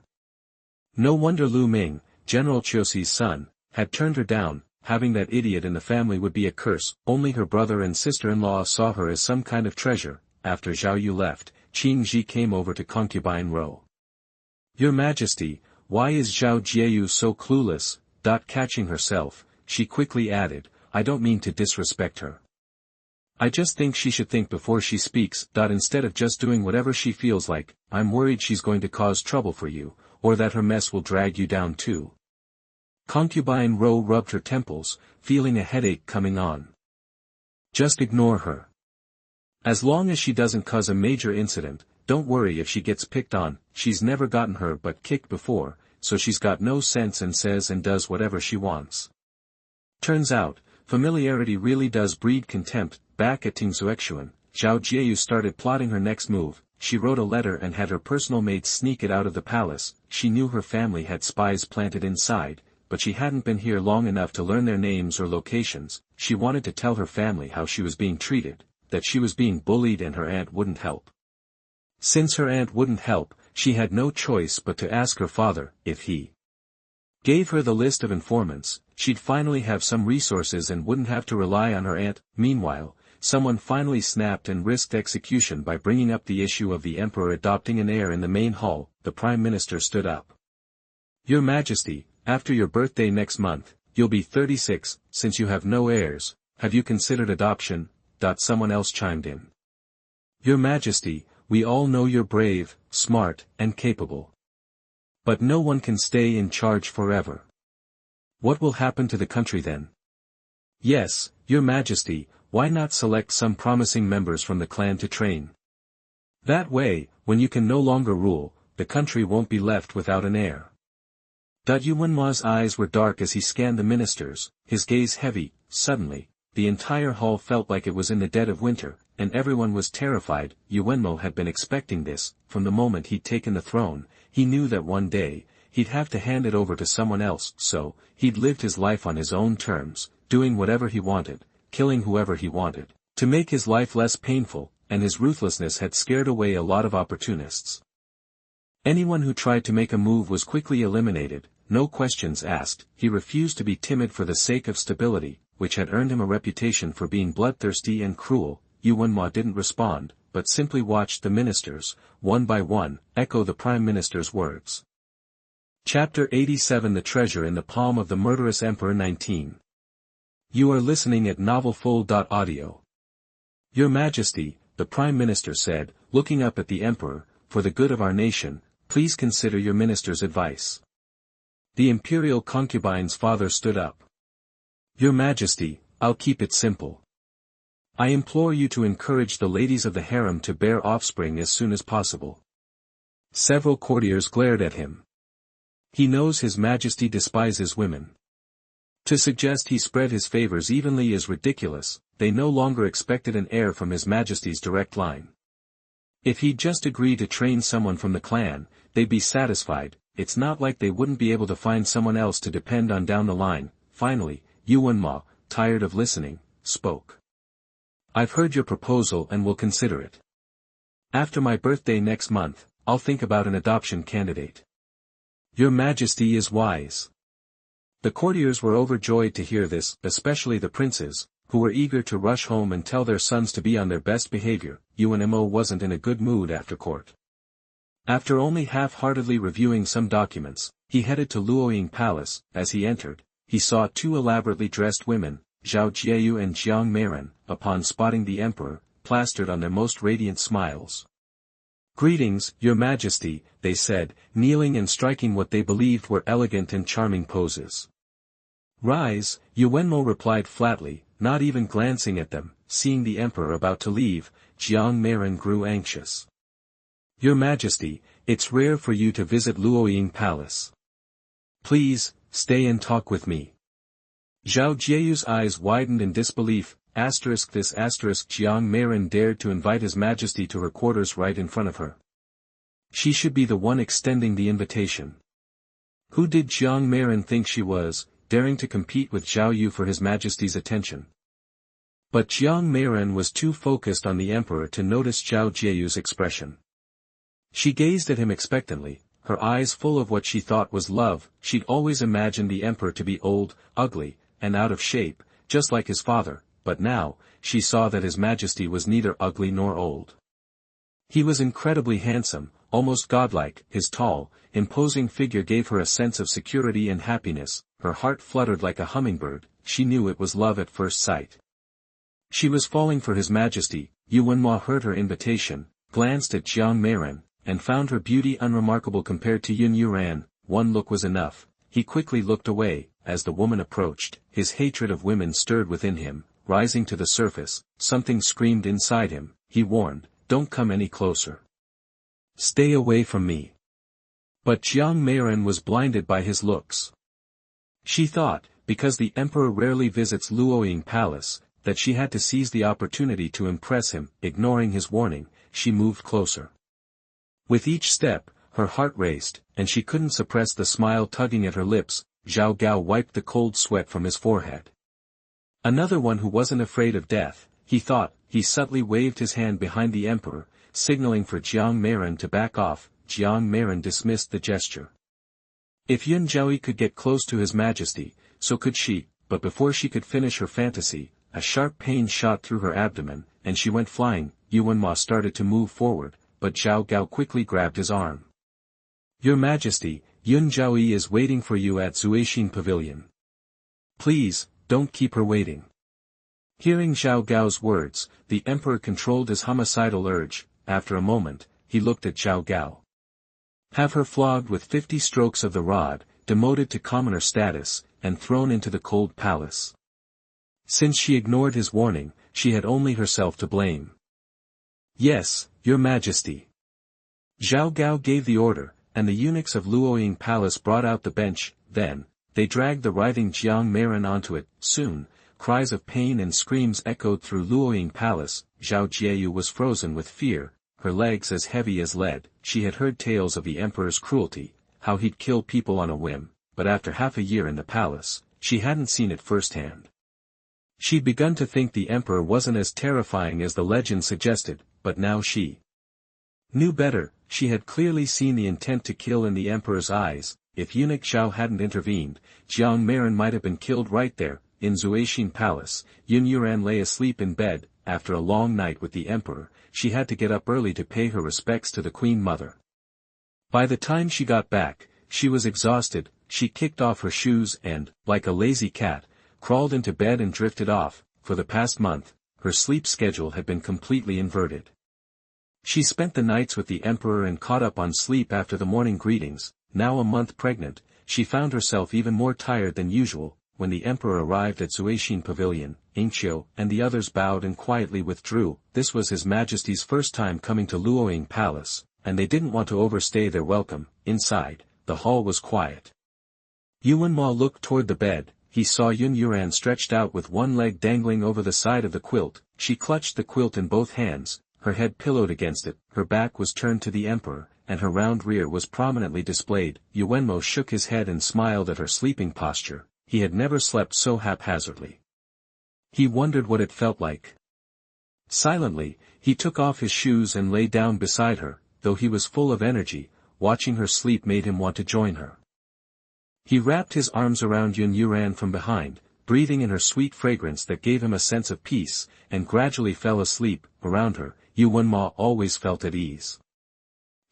No wonder Lu Ming, General Qiuxi's son, had turned her down. Having that idiot in the family would be a curse. Only her brother and sister-in-law saw her as some kind of treasure. After Zhao Yu left, Qing Ji came over to concubine Ro. Your Majesty, why is Zhao Jieyu so clueless? Catching herself, she quickly added, I don't mean to disrespect her. I just think she should think before she speaks. Instead of just doing whatever she feels like. I'm worried she's going to cause trouble for you, or that her mess will drag you down too. Concubine Ro rubbed her temples, feeling a headache coming on. Just ignore her. As long as she doesn't cause a major incident, don't worry if she gets picked on. She's never gotten her butt kicked before, so she's got no sense and says and does whatever she wants. Turns out, familiarity really does breed contempt. Back at Tingzuexuan, Zhao Jieyu started plotting her next move. She wrote a letter and had her personal maids sneak it out of the palace. She knew her family had spies planted inside, but she hadn't been here long enough to learn their names or locations. She wanted to tell her family how she was being treated, that she was being bullied and her aunt wouldn't help. Since her aunt wouldn't help, she had no choice but to ask her father. If he gave her the list of informants, she'd finally have some resources and wouldn't have to rely on her aunt. Meanwhile, someone finally snapped and risked execution by bringing up the issue of the emperor adopting an heir in the main hall. The prime minister stood up. Your Majesty, after your birthday next month, you'll be 36, since you have no heirs, have you considered adoption? Someone else chimed in. Your Majesty, we all know you're brave, smart, and capable. But no one can stay in charge forever. What will happen to the country then? Yes, Your Majesty, why not select some promising members from the clan to train? That way, when you can no longer rule, the country won't be left without an heir. Yuanma's eyes were dark as he scanned the ministers, his gaze heavy. Suddenly, the entire hall felt like it was in the dead of winter, and everyone was terrified. Yuanmo had been expecting this. From the moment he'd taken the throne, he knew that one day, he'd have to hand it over to someone else. So, he'd lived his life on his own terms, doing whatever he wanted, killing whoever he wanted, to make his life less painful, and his ruthlessness had scared away a lot of opportunists. Anyone who tried to make a move was quickly eliminated, no questions asked. He refused to be timid for the sake of stability, which had earned him a reputation for being bloodthirsty and cruel. Yuanma didn't respond, but simply watched the ministers, one by one, echo the prime minister's words. Chapter 87 The Treasure in the Palm of the Murderous Emperor 19. You are listening at novelfull.audio. Your Majesty, the Prime Minister said, looking up at the Emperor, for the good of our nation, please consider your minister's advice. The imperial concubine's father stood up. Your Majesty, I'll keep it simple. I implore you to encourage the ladies of the harem to bear offspring as soon as possible. Several courtiers glared at him. He knows His Majesty despises women. To suggest he spread his favors evenly is ridiculous. They no longer expected an heir from His Majesty's direct line. If he'd just agreed to train someone from the clan, they'd be satisfied. it's not like they wouldn't be able to find someone else to depend on down the line. Finally, Yuanma, tired of listening, spoke. I've heard your proposal and will consider it. After my birthday next month, I'll think about an adoption candidate. Your Majesty is wise. The courtiers were overjoyed to hear this, especially the princes, who were eager to rush home and tell their sons to be on their best behavior. Yuanmo wasn't in a good mood after court. After only half-heartedly reviewing some documents, he headed to Luoying Palace. As he entered, he saw two elaborately dressed women, Zhao Jieyu and Jiang Meiren, upon spotting the emperor, plastered on their most radiant smiles. Greetings, Your Majesty, they said, kneeling and striking what they believed were elegant and charming poses. Rise, Yuanmo replied flatly, not even glancing at them. Seeing the emperor about to leave, Jiang Meiren grew anxious. Your Majesty, it's rare for you to visit Luoying Palace. Please, stay and talk with me. Zhao Jieyu's eyes widened in disbelief. Jiang Meiren dared to invite His Majesty to her quarters right in front of her. She should be the one extending the invitation. Who did Jiang Meiren think she was, daring to compete with Zhao Yu for His Majesty's attention? But Jiang Meiren was too focused on the emperor to notice Zhao Jieyu's expression. She gazed at him expectantly, her eyes full of what she thought was love. She'd always imagined the emperor to be old, ugly, and out of shape, just like his father, but now, she saw that His Majesty was neither ugly nor old. He was incredibly handsome, almost godlike. His tall, imposing figure gave her a sense of security and happiness. Her heart fluttered like a hummingbird. She knew it was love at first sight. She was falling for His Majesty. Yuanma heard her invitation, glanced at Jiang Meiren, and found her beauty unremarkable compared to Yun Yuran. One look was enough. He quickly looked away. As the woman approached, his hatred of women stirred within him, rising to the surface. Something screamed inside him. He warned, don't come any closer. Stay away from me. But Jiang Meiren was blinded by his looks. She thought, because the emperor rarely visits Luoying Palace, that she had to seize the opportunity to impress him. Ignoring his warning, she moved closer. With each step, her heart raced, and she couldn't suppress the smile tugging at her lips. Zhao Gao wiped the cold sweat from his forehead. Another one who wasn't afraid of death, he thought. He subtly waved his hand behind the emperor, signaling for Jiang Meiren to back off. Jiang Meiren dismissed the gesture. If Yun Zhaoyi could get close to His Majesty, so could she, but before she could finish her fantasy, a sharp pain shot through her abdomen, and she went flying. Yuanma started to move forward, but Zhao Gao quickly grabbed his arm. Your Majesty, Yun Zhaoyi is waiting for you at Zuixin Pavilion. Please, don't keep her waiting. Hearing Zhao Gao's words, the emperor controlled his homicidal urge. After a moment, he looked at Zhao Gao. Have her flogged with 50 strokes of the rod, demoted to commoner status, and thrown into the cold palace. Since she ignored his warning, she had only herself to blame. Yes, Your Majesty. Zhao Gao gave the order, and the eunuchs of Luoying Palace brought out the bench. Then, they dragged the writhing Jiang Meiren onto it. Soon, cries of pain and screams echoed through Luoying Palace. Zhao Jieyu was frozen with fear, her legs as heavy as lead. She had heard tales of the emperor's cruelty, how he'd kill people on a whim, but after half a year in the palace, she hadn't seen it firsthand. She'd begun to think the emperor wasn't as terrifying as the legend suggested, but now she knew better. She had clearly seen the intent to kill in the emperor's eyes. If eunuch Zhao hadn't intervened, Jiang Meiren might have been killed right there. In Zuixin Palace, Yun Yuran lay asleep in bed. After a long night with the emperor, she had to get up early to pay her respects to the Queen Mother. By the time she got back, she was exhausted. She kicked off her shoes and, like a lazy cat, crawled into bed and drifted off. For the past month, her sleep schedule had been completely inverted. She spent the nights with the emperor and caught up on sleep after the morning greetings. Now a month pregnant, she found herself even more tired than usual. When the emperor arrived at Zuixin Pavilion, Ingqiu and the others bowed and quietly withdrew. This was His Majesty's first time coming to Luoying Palace, and they didn't want to overstay their welcome. Inside, the hall was quiet. Yuanma looked toward the bed. He saw Yun Yuran stretched out with one leg dangling over the side of the quilt. She clutched the quilt in both hands, her head pillowed against it. Her back was turned to the emperor, and her round rear was prominently displayed. Yuenmo shook his head and smiled at her sleeping posture. He had never slept so haphazardly. He wondered what it felt like. Silently, he took off his shoes and lay down beside her. Though he was full of energy, watching her sleep made him want to join her. He wrapped his arms around Yun Yuran from behind, breathing in her sweet fragrance that gave him a sense of peace, and gradually fell asleep. Around her, Yuenmo always felt at ease.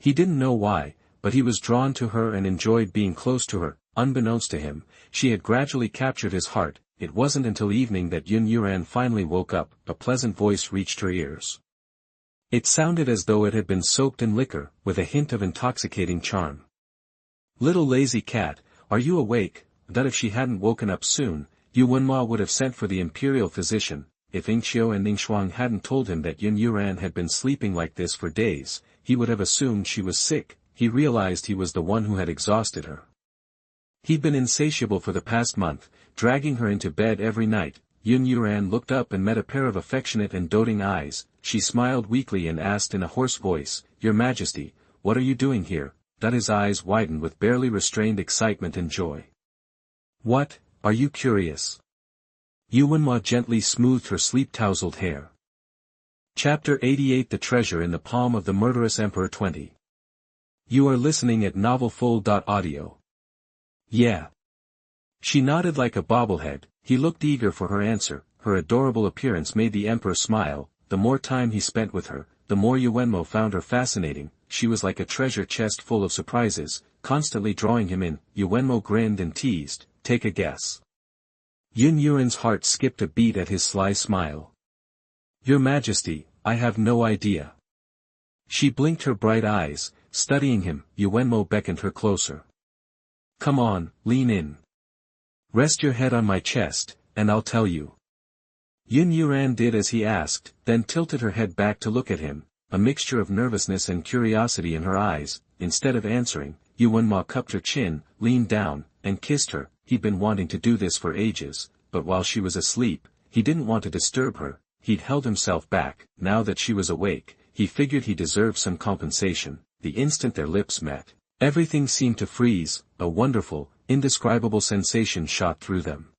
He didn't know why, but he was drawn to her and enjoyed being close to her. Unbeknownst to him, she had gradually captured his heart. It wasn't until evening that Yun Yuran finally woke up. A pleasant voice reached her ears. It sounded as though it had been soaked in liquor, with a hint of intoxicating charm. "Little lazy cat, are you awake?" That if she hadn't woken up soon, Yuenmo would have sent for the imperial physician. If Yingxiu and Ningxuang hadn't told him that Yun Yuran had been sleeping like this for days, he would have assumed she was sick. He realized he was the one who had exhausted her. He'd been insatiable for the past month, dragging her into bed every night. Yun Yuran looked up and met a pair of affectionate and doting eyes. She smiled weakly and asked in a hoarse voice, "Your Majesty, what are you doing here?" His eyes widened with barely restrained excitement and joy. "What, are you curious?" Yuenmo gently smoothed her sleep-tousled hair. Chapter 88 The Treasure in the Palm of the Murderous Emperor 20. You are listening at novelfull.audio. Yeah. She nodded like a bobblehead. He looked eager for her answer. Her adorable appearance made the emperor smile. The more time he spent with her, the more Yuenmo found her fascinating. She was like a treasure chest full of surprises, constantly drawing him in. Yuenmo grinned and teased, "Take a guess." Yun Yuran's heart skipped a beat at his sly smile. "Your Majesty, I have no idea." She blinked her bright eyes, studying him. Yuenmo beckoned her closer. "Come on, lean in. Rest your head on my chest, and I'll tell you." Yun Yuran did as he asked, then tilted her head back to look at him, a mixture of nervousness and curiosity in her eyes. Instead of answering, Yuenmo cupped her chin, leaned down, and kissed her. He'd been wanting to do this for ages, but while she was asleep, he didn't want to disturb her. He'd held himself back. Now that she was awake, he figured he deserved some compensation. The instant their lips met, everything seemed to freeze. A wonderful, indescribable sensation shot through them.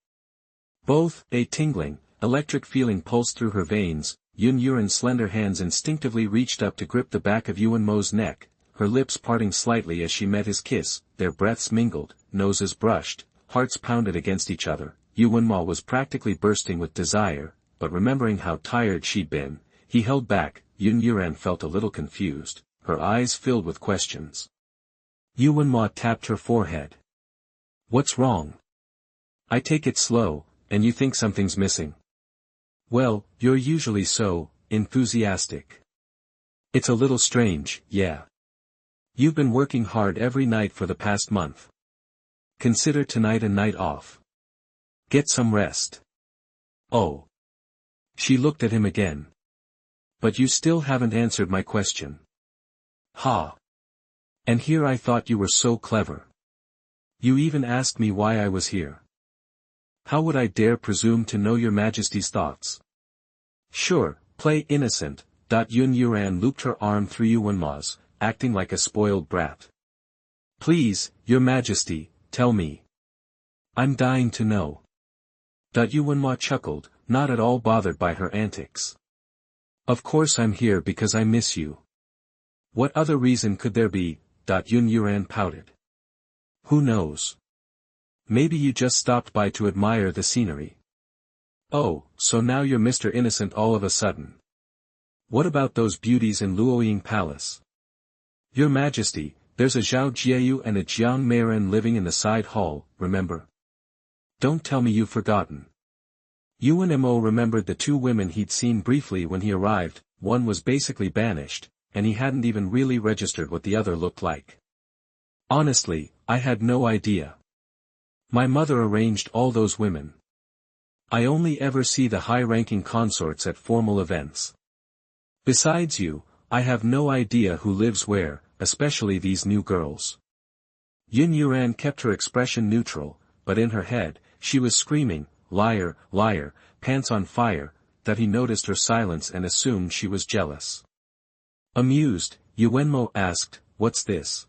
Both, a tingling, electric feeling pulsed through her veins. Yun Yuran's slender hands instinctively reached up to grip the back of Yuenmo's neck, her lips parting slightly as she met his kiss. Their breaths mingled, noses brushed, hearts pounded against each other. Yuenmo was practically bursting with desire, but remembering how tired she'd been, he held back. Yun Yuran felt a little confused, her eyes filled with questions. Yuenmo tapped her forehead. "What's wrong? I take it slow, and you think something's missing. Well, you're usually so enthusiastic. It's a little strange, yeah. You've been working hard every night for the past month. Consider tonight a night off. Get some rest." "Oh." She looked at him again. "But you still haven't answered my question." "Ha. And here I thought you were so clever. You even asked me why I was here. How would I dare presume to know your Majesty's thoughts?" "Sure, play innocent." Yun Yuran looped her arm through Yuenmo's, acting like a spoiled brat. "Please, your Majesty, tell me. I'm dying to know." Yuenmo chuckled, not at all bothered by her antics. "Of course I'm here because I miss you. What other reason could there be?" Yun Yuran pouted. "Who knows? Maybe you just stopped by to admire the scenery. Oh, so now you're Mr. Innocent all of a sudden. What about those beauties in Luoying Palace?" "Your Majesty, there's a Zhao Jieyu and a Jiang Meiren living in the side hall, remember? Don't tell me you've forgotten." Yuenmo remembered the two women he'd seen briefly when he arrived. One was basically banished, and he hadn't even really registered what the other looked like. "Honestly, I had no idea. My mother arranged all those women. I only ever see the high-ranking consorts at formal events. Besides you, I have no idea who lives where, especially these new girls." Yun Yuran kept her expression neutral, but in her head, she was screaming, "Liar, liar, pants on fire." He noticed her silence and assumed she was jealous. Amused, Yuenmo asked, what's this?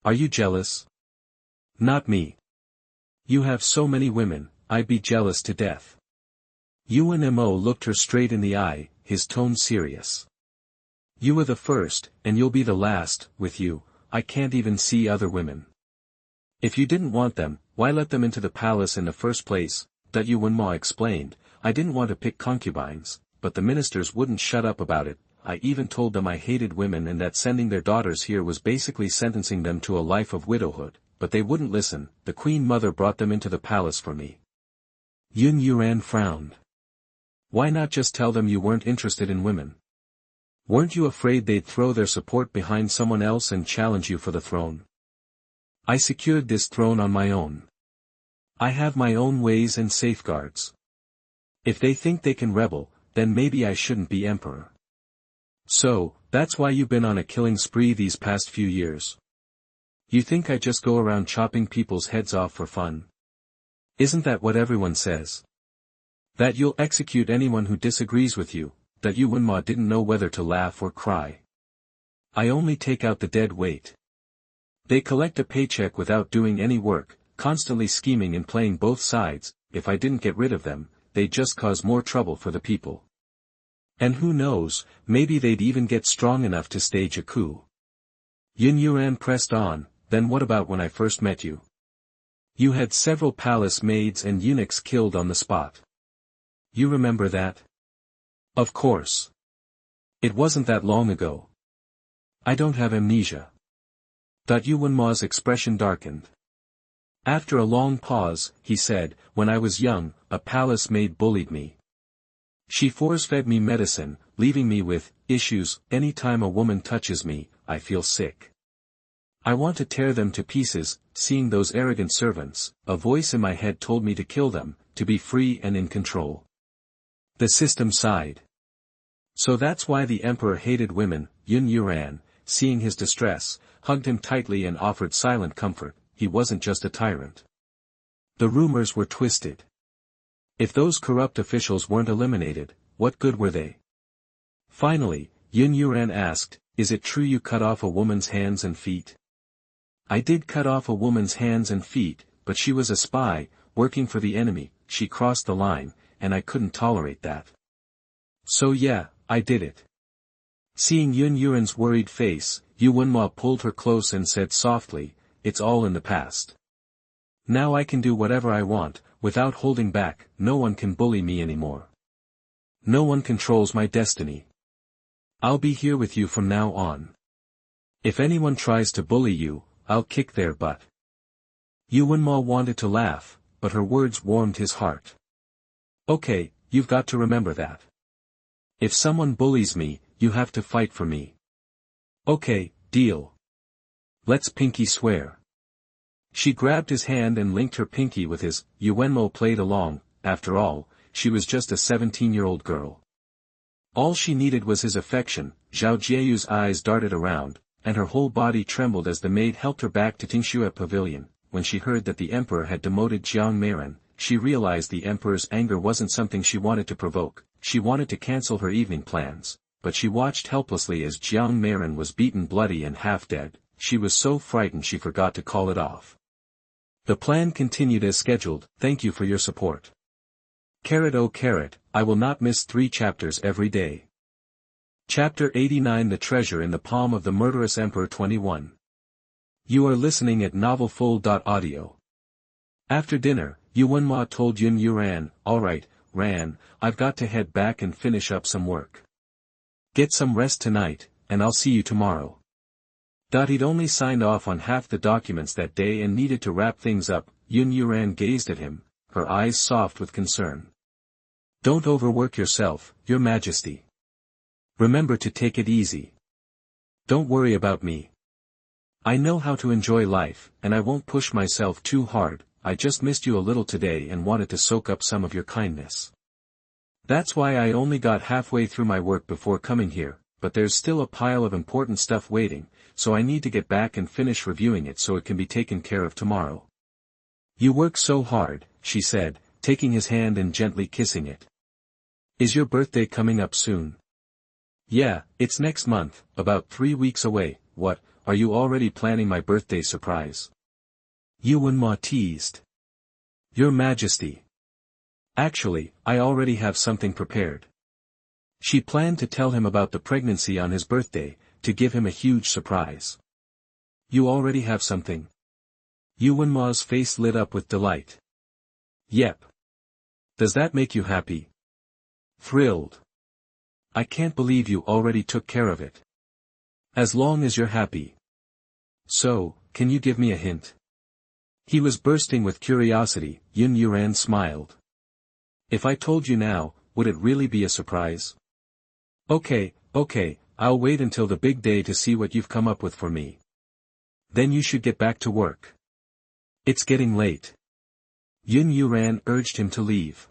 Are you jealous? Not me. You have so many women, I'd be jealous to death. Yuan Mo looked her straight in the eye, his tone serious. You were the first, and you'll be the last. With you, I can't even see other women. If you didn't want them, why let them into the palace in the first place? Yuan Mo explained. I didn't want to pick concubines, but the ministers wouldn't shut up about it. I even told them I hated women and that sending their daughters here was basically sentencing them to a life of widowhood, but they wouldn't listen. The queen mother brought them into the palace for me. Yun Yuan frowned. Why not just tell them you weren't interested in women? Weren't you afraid they'd throw their support behind someone else and challenge you for the throne? I secured this throne on my own. I have my own ways and safeguards. If they think they can rebel, then maybe I shouldn't be emperor. So, that's why you've been on a killing spree these past few years. You think I just go around chopping people's heads off for fun? Isn't that what everyone says? That you'll execute anyone who disagrees with you, that Yuan Ma didn't know whether to laugh or cry. I only take out the dead weight. They collect a paycheck without doing any work, constantly scheming and playing both sides. If I didn't get rid of them, they'd just cause more trouble for the people. And who knows, maybe they'd even get strong enough to stage a coup. Yun Yuan pressed on. Then what about when I first met you? You had several palace maids and eunuchs killed on the spot. You remember that? Of course. It wasn't that long ago. I don't have amnesia. Yuan Ma's expression darkened. After a long pause, he said, when I was young, a palace maid bullied me. She force-fed me medicine, leaving me with issues. Any time a woman touches me, I feel sick. I want to tear them to pieces. Seeing those arrogant servants, a voice in my head told me to kill them, to be free and in control. The system sighed. So that's why the emperor hated women. Yun Yuan, seeing his distress, hugged him tightly and offered silent comfort. He wasn't just a tyrant. The rumors were twisted. If those corrupt officials weren't eliminated, what good were they? Finally, Yun Yuan asked, is it true you cut off a woman's hands and feet? I did cut off a woman's hands and feet, but she was a spy, working for the enemy. She crossed the line, and I couldn't tolerate that. So yeah, I did it. Seeing Yun Yuan's worried face, Yuan Ma pulled her close and said softly, it's all in the past. Now I can do whatever I want, without holding back. No one can bully me anymore. No one controls my destiny. I'll be here with you from now on. If anyone tries to bully you, I'll kick their butt. Yuan Ma wanted to laugh, but her words warmed his heart. Okay, you've got to remember that. If someone bullies me, you have to fight for me. Okay, deal. Let's pinky swear. She grabbed his hand and linked her pinky with his. Yuan Ma played along. After all, she was just a 17-year-old girl. All she needed was his affection. Zhao Jieyu's eyes darted around, and her whole body trembled as the maid helped her back to Tingxue Pavilion. When she heard that the emperor had demoted Jiang Meiren, she realized the emperor's anger wasn't something she wanted to provoke. She wanted to cancel her evening plans, but she watched helplessly as Jiang Meiren was beaten bloody and half dead. She was so frightened she forgot to call it off. The plan continued as scheduled. Thank you for your support. Oh carrot, I will not miss 3 chapters every day. Chapter 89 The Treasure in the Palm of the Murderous Emperor 21. You are listening at novelfull.audio. After dinner, Yuan Ma told Yun Yuan, alright, Ran, I've got to head back and finish up some work. Get some rest tonight, and I'll see you tomorrow. He'd only signed off on half the documents that day and needed to wrap things up. Yun Yuan gazed at him, her eyes soft with concern. Don't overwork yourself, Your Majesty. Remember to take it easy. Don't worry about me. I know how to enjoy life, and I won't push myself too hard. I just missed you a little today and wanted to soak up some of your kindness. That's why I only got halfway through my work before coming here, but there's still a pile of important stuff waiting, so I need to get back and finish reviewing it so it can be taken care of tomorrow. You work so hard, she said, taking his hand and gently kissing it. Is your birthday coming up soon? Yeah, it's next month, about 3 weeks away. are you already planning my birthday surprise? Yuanma teased. Your Majesty. Actually, I already have something prepared. She planned to tell him about the pregnancy on his birthday, to give him a huge surprise. You already have something? Yuanma's face lit up with delight. Yep. Does that make you happy? Thrilled. I can't believe you already took care of it. As long as you're happy. So, can you give me a hint? He was bursting with curiosity. Yun Yuran smiled. If I told you now, would it really be a surprise? Okay, I'll wait until the big day to see what you've come up with for me. Then you should get back to work. It's getting late. Yun Yuran urged him to leave.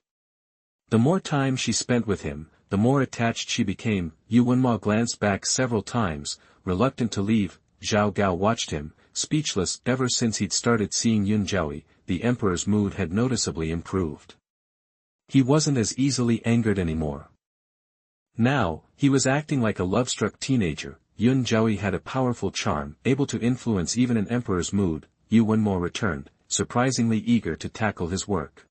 The more time she spent with him, the more attached she became. Yuanma glanced back several times, reluctant to leave. Zhao Gao watched him, speechless. Ever since he'd started seeing Yun Zhaoi, the emperor's mood had noticeably improved. He wasn't as easily angered anymore. Now, he was acting like a love-struck teenager. Yun Zhaoi had a powerful charm, able to influence even an emperor's mood. Yuanma returned, surprisingly eager to tackle his work.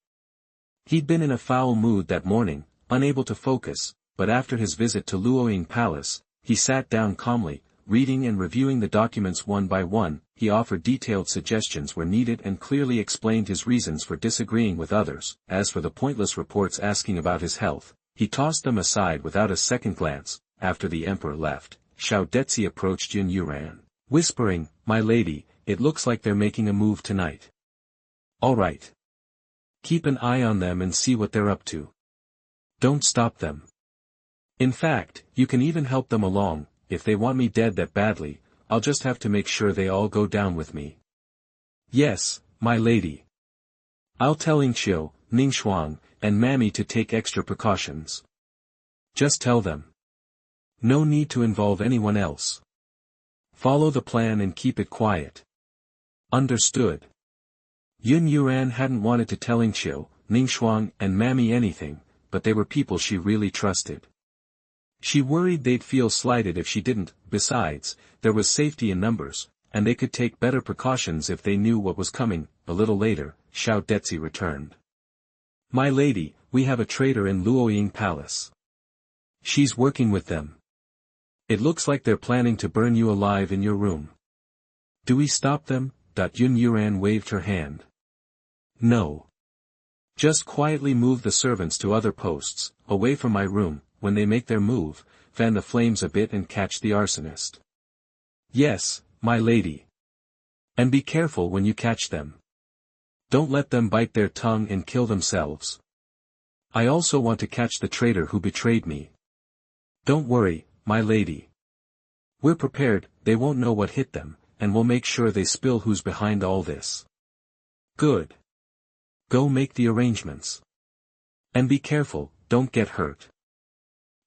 He'd been in a foul mood that morning, unable to focus, but after his visit to Luoying Palace, he sat down calmly, reading and reviewing the documents one by one. He offered detailed suggestions where needed and clearly explained his reasons for disagreeing with others. As for the pointless reports asking about his health, he tossed them aside without a second glance. After the emperor left, Xiao Detzi approached Yun Yuran, whispering, "My lady, it looks like they're making a move tonight. All right. Keep an eye on them and see what they're up to. Don't stop them. In fact, you can even help them along. If they want me dead that badly, I'll just have to make sure they all go down with me." "Yes, my lady. I'll tell Ningxiu, Ningxuang, and Mammy to take extra precautions. Just tell them. No need to involve anyone else. Follow the plan and keep it quiet." "Understood." Yun Yuran hadn't wanted to tell Ningxiu, Ningxuang, and Mammy anything, but they were people she really trusted. She worried they'd feel slighted if she didn't. Besides, there was safety in numbers, and they could take better precautions if they knew what was coming. A little later, Xiao Detzi returned. "My lady, we have a traitor in Luoying Palace. She's working with them. It looks like they're planning to burn you alive in your room. Do we stop them?" Yun Yuran waved her hand. "No. Just quietly move the servants to other posts, away from my room. When they make their move, fan the flames a bit and catch the arsonist." "Yes, my lady. And be careful when you catch them. Don't let them bite their tongue and kill themselves. I also want to catch the traitor who betrayed me." "Don't worry, my lady. We're prepared. They won't know what hit them, and we'll make sure they spill who's behind all this." "Good. Go make the arrangements. And be careful, don't get hurt."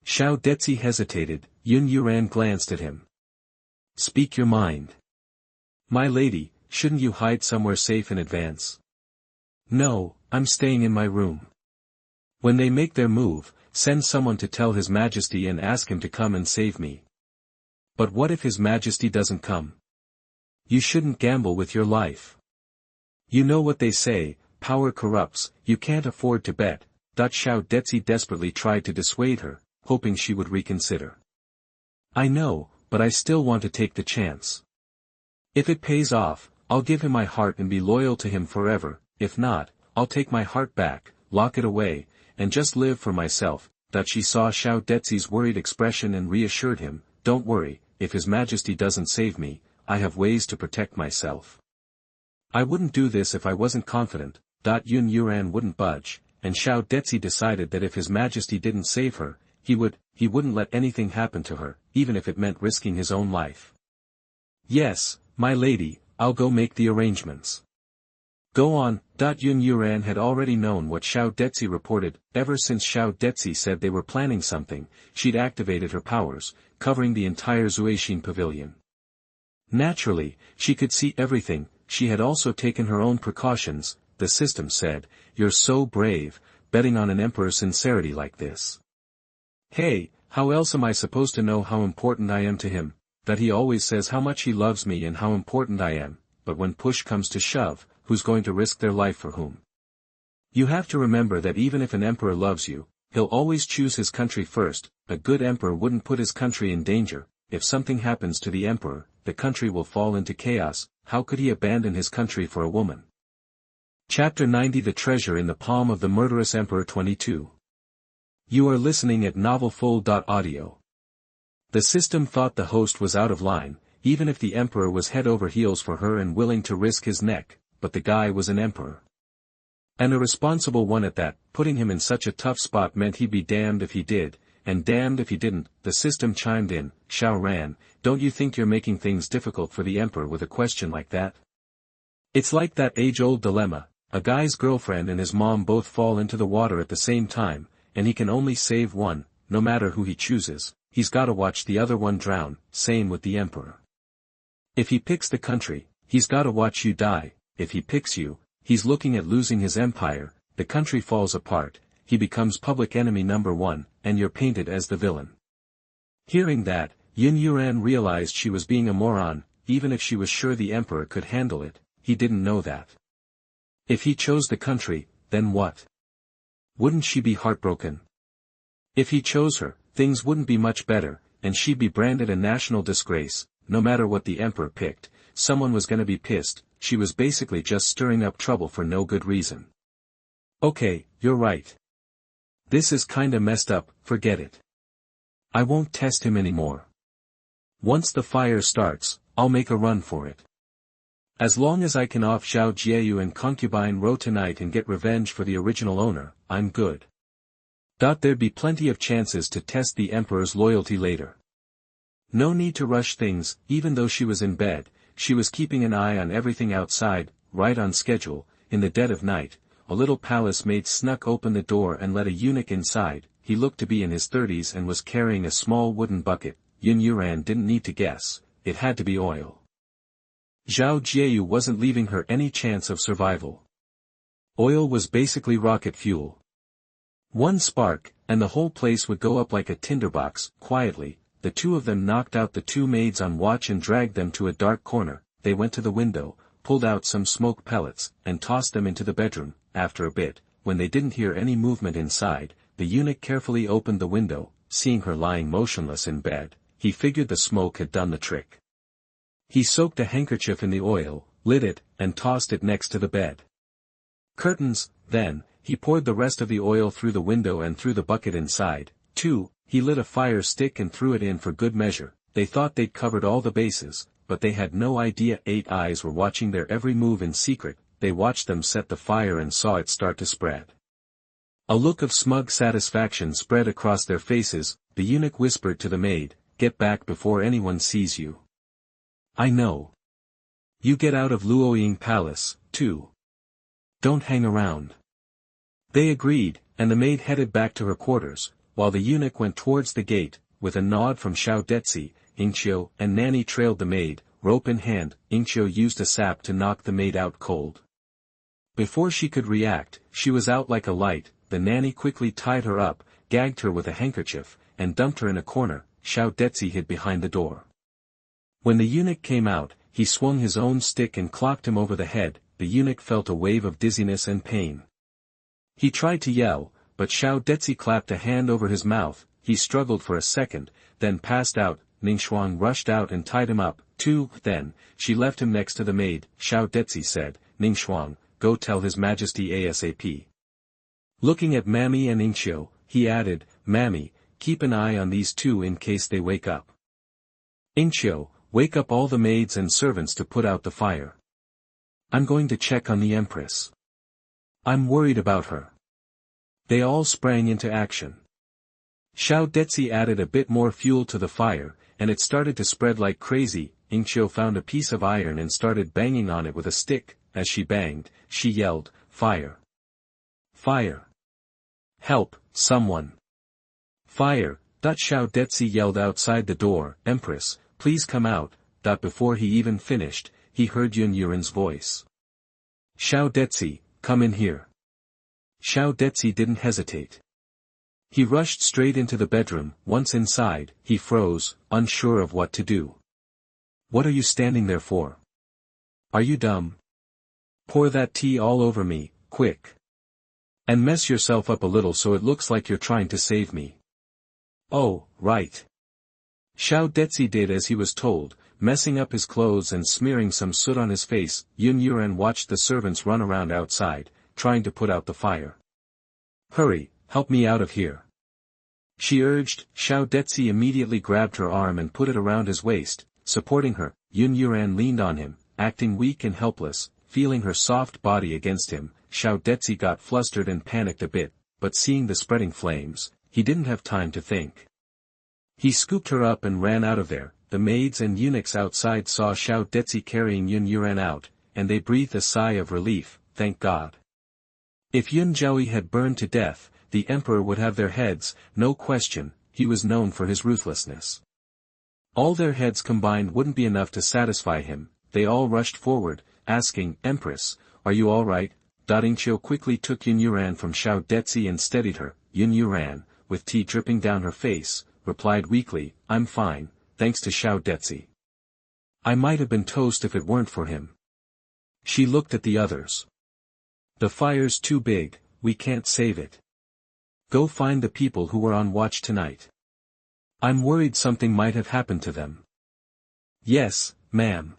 Xiao Detzi hesitated. Yun Yuran glanced at him. "Speak your mind. My lady, shouldn't you hide somewhere safe in advance?" "No, I'm staying in my room. When they make their move, send someone to tell His Majesty and ask him to come and save me." "But what if His Majesty doesn't come?" "You shouldn't gamble with your life. You know what they say, power corrupts. You can't afford to bet." Xiao Detzi desperately tried to dissuade her, hoping she would reconsider. "I know, but I still want to take the chance. If it pays off, I'll give him my heart and be loyal to him forever. If not, I'll take my heart back, lock it away, and just live for myself." She saw Xiao Detzi's worried expression and reassured him, "Don't worry, if His Majesty doesn't save me, I have ways to protect myself. I wouldn't do this if I wasn't confident." Yun Yuran wouldn't budge, and Xiao Detzi decided that if His Majesty didn't save her, he wouldn't let anything happen to her, even if it meant risking his own life. "Yes, my lady, I'll go make the arrangements." "Go on." Yun Yuran had already known what Xiao Detzi reported. Ever since Xiao Detzi said they were planning something, she'd activated her powers, covering the entire Zueixin pavilion. Naturally, she could see everything. She had also taken her own precautions. The system said, "You're so brave, betting on an emperor's sincerity like this." "Hey, how else am I supposed to know how important I am to him?" that he always says how much he loves me and how important I am, but when push comes to shove, who's going to risk their life for whom? You have to remember that even if an emperor loves you, he'll always choose his country first. A good emperor wouldn't put his country in danger. If something happens to the emperor, the country will fall into chaos. How could he abandon his country for a woman? Chapter 90 The Treasure in the Palm of the Murderous Emperor 22. You are listening at novelfull.audio. The system thought the host was out of line, even if the emperor was head over heels for her and willing to risk his neck, but the guy was an emperor. And a responsible one at that. Putting him in such a tough spot meant he'd be damned if he did, and damned if he didn't. The system chimed in. Xiao Ran, don't you think you're making things difficult for the emperor with a question like that? It's like that age-old dilemma. A guy's girlfriend and his mom both fall into the water at the same time, and he can only save one. No matter who he chooses, he's gotta watch the other one drown. Same with the emperor. If he picks the country, he's gotta watch you die. If he picks you, he's looking at losing his empire. The country falls apart, he becomes public enemy number one, and you're painted as the villain. Hearing that, Yun Yuran realized she was being a moron. Even if she was sure the emperor could handle it, he didn't know that. If he chose the country, then what? Wouldn't she be heartbroken? If he chose her, things wouldn't be much better, and she'd be branded a national disgrace. No matter what the emperor picked, someone was gonna be pissed. She was basically just stirring up trouble for no good reason. Okay, you're right. This is kinda messed up. Forget it. I won't test him anymore. Once the fire starts, I'll make a run for it. As long as I can off Xiao Jieyu and concubine Ro tonight and get revenge for the original owner, I'm good. There'd be plenty of chances to test the emperor's loyalty later. No need to rush things. Even though she was in bed, she was keeping an eye on everything outside, right on schedule. In the dead of night, a little palace maid snuck open the door and let a eunuch inside. He looked to be in his 30s and was carrying a small wooden bucket. Yun Yuran didn't need to guess, it had to be oil. Zhao Jieyu wasn't leaving her any chance of survival. Oil was basically rocket fuel. One spark, and the whole place would go up like a tinderbox. Quietly, the two of them knocked out the two maids on watch and dragged them to a dark corner. They went to the window, pulled out some smoke pellets, and tossed them into the bedroom. After a bit, when they didn't hear any movement inside, the eunuch carefully opened the window. Seeing her lying motionless in bed, he figured the smoke had done the trick. He soaked a handkerchief in the oil, lit it, and tossed it next to the bed. Curtains. Then, he poured the rest of the oil through the window and threw the bucket inside. He lit a fire stick and threw it in for good measure. They thought they'd covered all the bases, but they had no idea 8 eyes were watching their every move in secret. They watched them set the fire and saw it start to spread. A look of smug satisfaction spread across their faces. The eunuch whispered to the maid, "Get back before anyone sees you." "I know. You get out of Luoying Palace, too. Don't hang around." They agreed, and the maid headed back to her quarters, while the eunuch went towards the gate. With a nod from Xiao Detzi, Ingqiu and Nanny trailed the maid. Rope in hand, Ingqiu used a sap to knock the maid out cold. Before she could react, she was out like a light. The nanny quickly tied her up, gagged her with a handkerchief, and dumped her in a corner. Xiao Detzi hid behind the door. When the eunuch came out, he swung his own stick and clocked him over the head. The eunuch felt a wave of dizziness and pain. He tried to yell, but Xiao Detzi clapped a hand over his mouth. He struggled for a second, then passed out. Ningxuang rushed out and tied him up. Then, she left him next to the maid. Xiao Detzi said, "Ningxuang, go tell His Majesty ASAP." Looking at Mammy and Ingqiu, he added, "Mammy, keep an eye on these two in case they wake up. Ingqiu, wake up all the maids and servants to put out the fire. I'm going to check on the Empress. I'm worried about her." They all sprang into action. Xiao Detzi added a bit more fuel to the fire, and it started to spread like crazy. Ingqiu found a piece of iron and started banging on it with a stick. As she banged, she yelled, "Fire! Fire! Help, someone! Fire!" Xiao Detzi yelled outside the door, "Empress, please come out." Before he even finished, he heard Yun Yuran's voice. "Xiao Detzi, come in here." Xiao Detzi didn't hesitate. He rushed straight into the bedroom. Once inside, he froze, unsure of what to do. What are you standing there for? Are you dumb? Pour that tea all over me, quick. And mess yourself up a little so it looks like you're trying to save me. Oh, right. Xiao Detzi did as he was told, messing up his clothes and smearing some soot on his face. Yun Yuan watched the servants run around outside, trying to put out the fire. Hurry, help me out of here. She urged. Xiao Detzi immediately grabbed her arm and put it around his waist, supporting her. Yun Yuan leaned on him, acting weak and helpless, feeling her soft body against him. Xiao Detzi got flustered and panicked a bit, but seeing the spreading flames, he didn't have time to think. He scooped her up and ran out of there. The maids and eunuchs outside saw Xiao Detzi carrying Yun Yuan out, and they breathed a sigh of relief, thank God. If Yun Jiaoyi had burned to death, the emperor would have their heads, no question. He was known for his ruthlessness. All their heads combined wouldn't be enough to satisfy him. They all rushed forward, asking, Empress, are you all right? Dingqiu quickly took Yun Yuan from Xiao Detzi and steadied her. Yun Yuan, with tea dripping down her face, replied weakly, I'm fine, thanks to Xiao Detzi. I might have been toast if it weren't for him. She looked at the others. The fire's too big, we can't save it. Go find the people who were on watch tonight. I'm worried something might have happened to them. Yes, ma'am.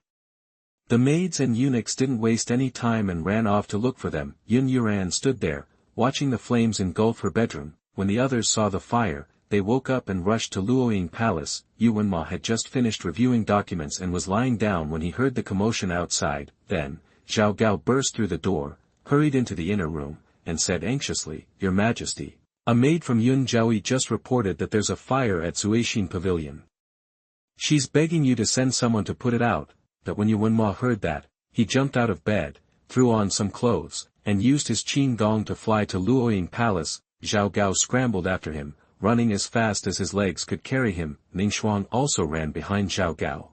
The maids and eunuchs didn't waste any time and ran off to look for them. Yun Yuan stood there, watching the flames engulf her bedroom. When the others saw the fire, they woke up and rushed to Luoying Palace. Yuan Ma had just finished reviewing documents and was lying down when he heard the commotion outside. Then, Zhao Gao burst through the door, hurried into the inner room, and said anxiously, Your Majesty, a maid from Yun Jiaoyi just reported that there's a fire at Zuixin Pavilion. She's begging you to send someone to put it out. That when Yuan Ma heard that, he jumped out of bed, threw on some clothes, and used his qin gong to fly to Luoying Palace. Zhao Gao scrambled after him, running as fast as his legs could carry him. Ning Shuang also ran behind Zhao Gao.